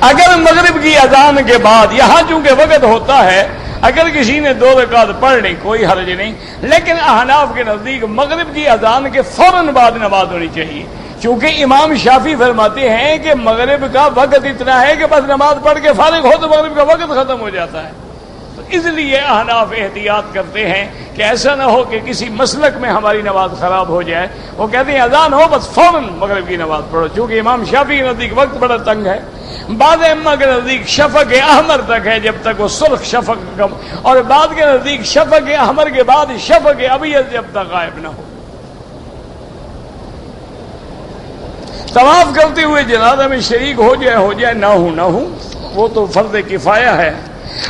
اگر مغرب کی اذان کے بعد, یہاں چونکہ وقت ہوتا ہے, اگر کسی نے 2 رکعت پڑھ لی کوئی حرج نہیں, لیکن احناف کے نزدیک مغرب کی اذان کے فوراً بعد نماز ہونی چاہیے, چونکہ امام شافعی فرماتے ہیں کہ مغرب کا وقت اتنا ہے کہ بس نماز پڑھ کے فارغ ہو تو مغرب کا وقت ختم ہو جاتا ہے. تو اس لیے احناف احتیاط کرتے ہیں کہ ایسا نہ ہو کہ کسی مسلک میں ہماری نماز خراب ہو جائے. وہ کہتے ہیں اذان ہو بس فوراً مغرب کی نماز پڑھو, چونکہ امام شافعی کے نزدیک وقت بڑا تنگ ہے. بعض ائمہ کے نزدیک شفق احمر تک ہے, جب تک وہ سرخ شفق کم, اور بعض کے نزدیک شفق احمر کے بعد شفق ابیض جب تک غائب نہ ہو. طواف کرتے ہوئے جنازہ میں شریک ہو جائے نہ ہو وہ تو فرض کفایہ ہے.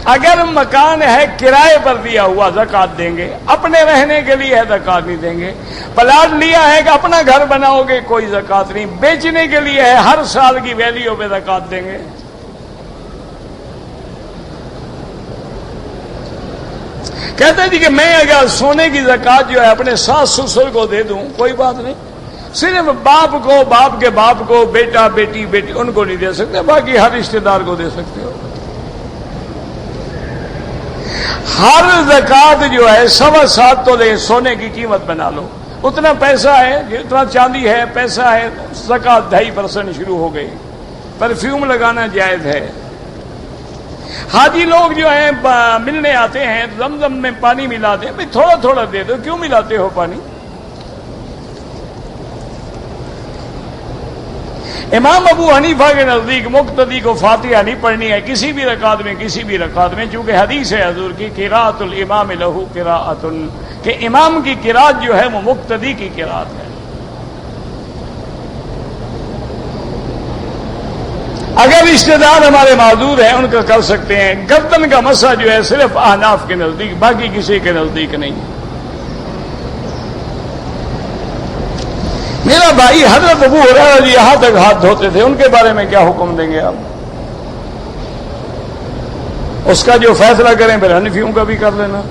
اگر مکان ہے کرائے پر دیا ہوا زکوٰۃ دیں گے, اپنے رہنے کے لیے ہے زکوٰۃ نہیں دیں گے. پلاٹ لیا ہے کہ اپنا گھر بناؤ گے, کوئی زکوٰۃ نہیں. بیچنے کے لیے ہے, ہر سال کی ویلیو پہ زکوٰۃ دیں گے. کہتے ہیں جی کہ میں اگر سونے کی زکوٰۃ جو ہے اپنے ساس سسر کو دے دوں کوئی بات نہیں, صرف باپ کو, باپ کے باپ کو, بیٹا بیٹی بیٹی ان کو نہیں دے سکتے, باقی ہر رشتہ دار کو دے سکتے ہو. ہر زکوٰۃ جو ہے 7.25 تولے سونے کی قیمت بنا لو, اتنا پیسہ ہے, اتنا چاندی ہے, پیسہ ہے, زکوٰۃ 2.5% شروع ہو گئی. پرفیوم لگانا جائز ہے. حاجی لوگ جو ہیں ملنے آتے ہیں, زمزم میں پانی ملاتے ہیں, بھائی تھوڑا تھوڑا دے دو, کیوں ملاتے ہو پانی؟ امام ابو حنیفہ کے نزدیک مقتدی کو فاتحہ نہیں پڑھنی ہے کسی بھی رکعت میں, چونکہ حدیث ہے حضور کی قراءۃ الامام لہ قراءۃ, کہ امام کی قراءت جو ہے وہ مقتدی کی قراءت ہے. اگر رشتہ دار ہمارے معذور ہیں ان کا کر سکتے ہیں. گردن کا مسح جو ہے صرف احناف کے نزدیک, باقی کسی کے نزدیک نہیں. میرا بھائی حضرت ابو ہریرہ جی یہاں تک ہاتھ دھوتے تھے, ان کے بارے میں کیا حکم دیں گے آپ؟ اس کا جو فیصلہ کریں پھر حنفیوں کا بھی کر لینا.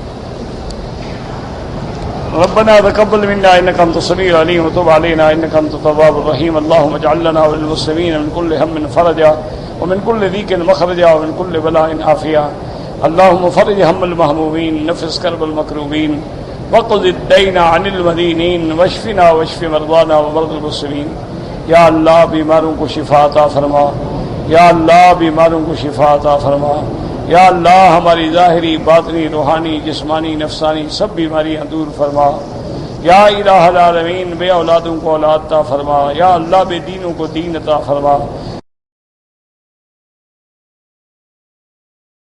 ربنا تقبل منا انك انت السميع العليم وتب علينا انك انت التواب الرحيم. اللهم اجعل لنا وللمسلمين من كل هم فرجا ومن كل ضيق مخرجا ومن كل بلاء عافيا اللهم فرج هم المهمومين، نفس كرب المكروبين، وقض الدين عن المدينين، واشفنا واشف مرضانا ومرضى المسلمين۔ یا اللہ بیماروں کو شفا عطا فرما، یا اللہ بیماروں کو شفا عطا فرما، یا اللہ ہماری ظاہری، باطنی، روحانی، جسمانی، نفسانی سب بیماریاں دور فرما۔ یا الہ العالمین بے اولادوں کو اولاد عطا فرما، یا اللہ بے دینوں کو دین عطا فرما،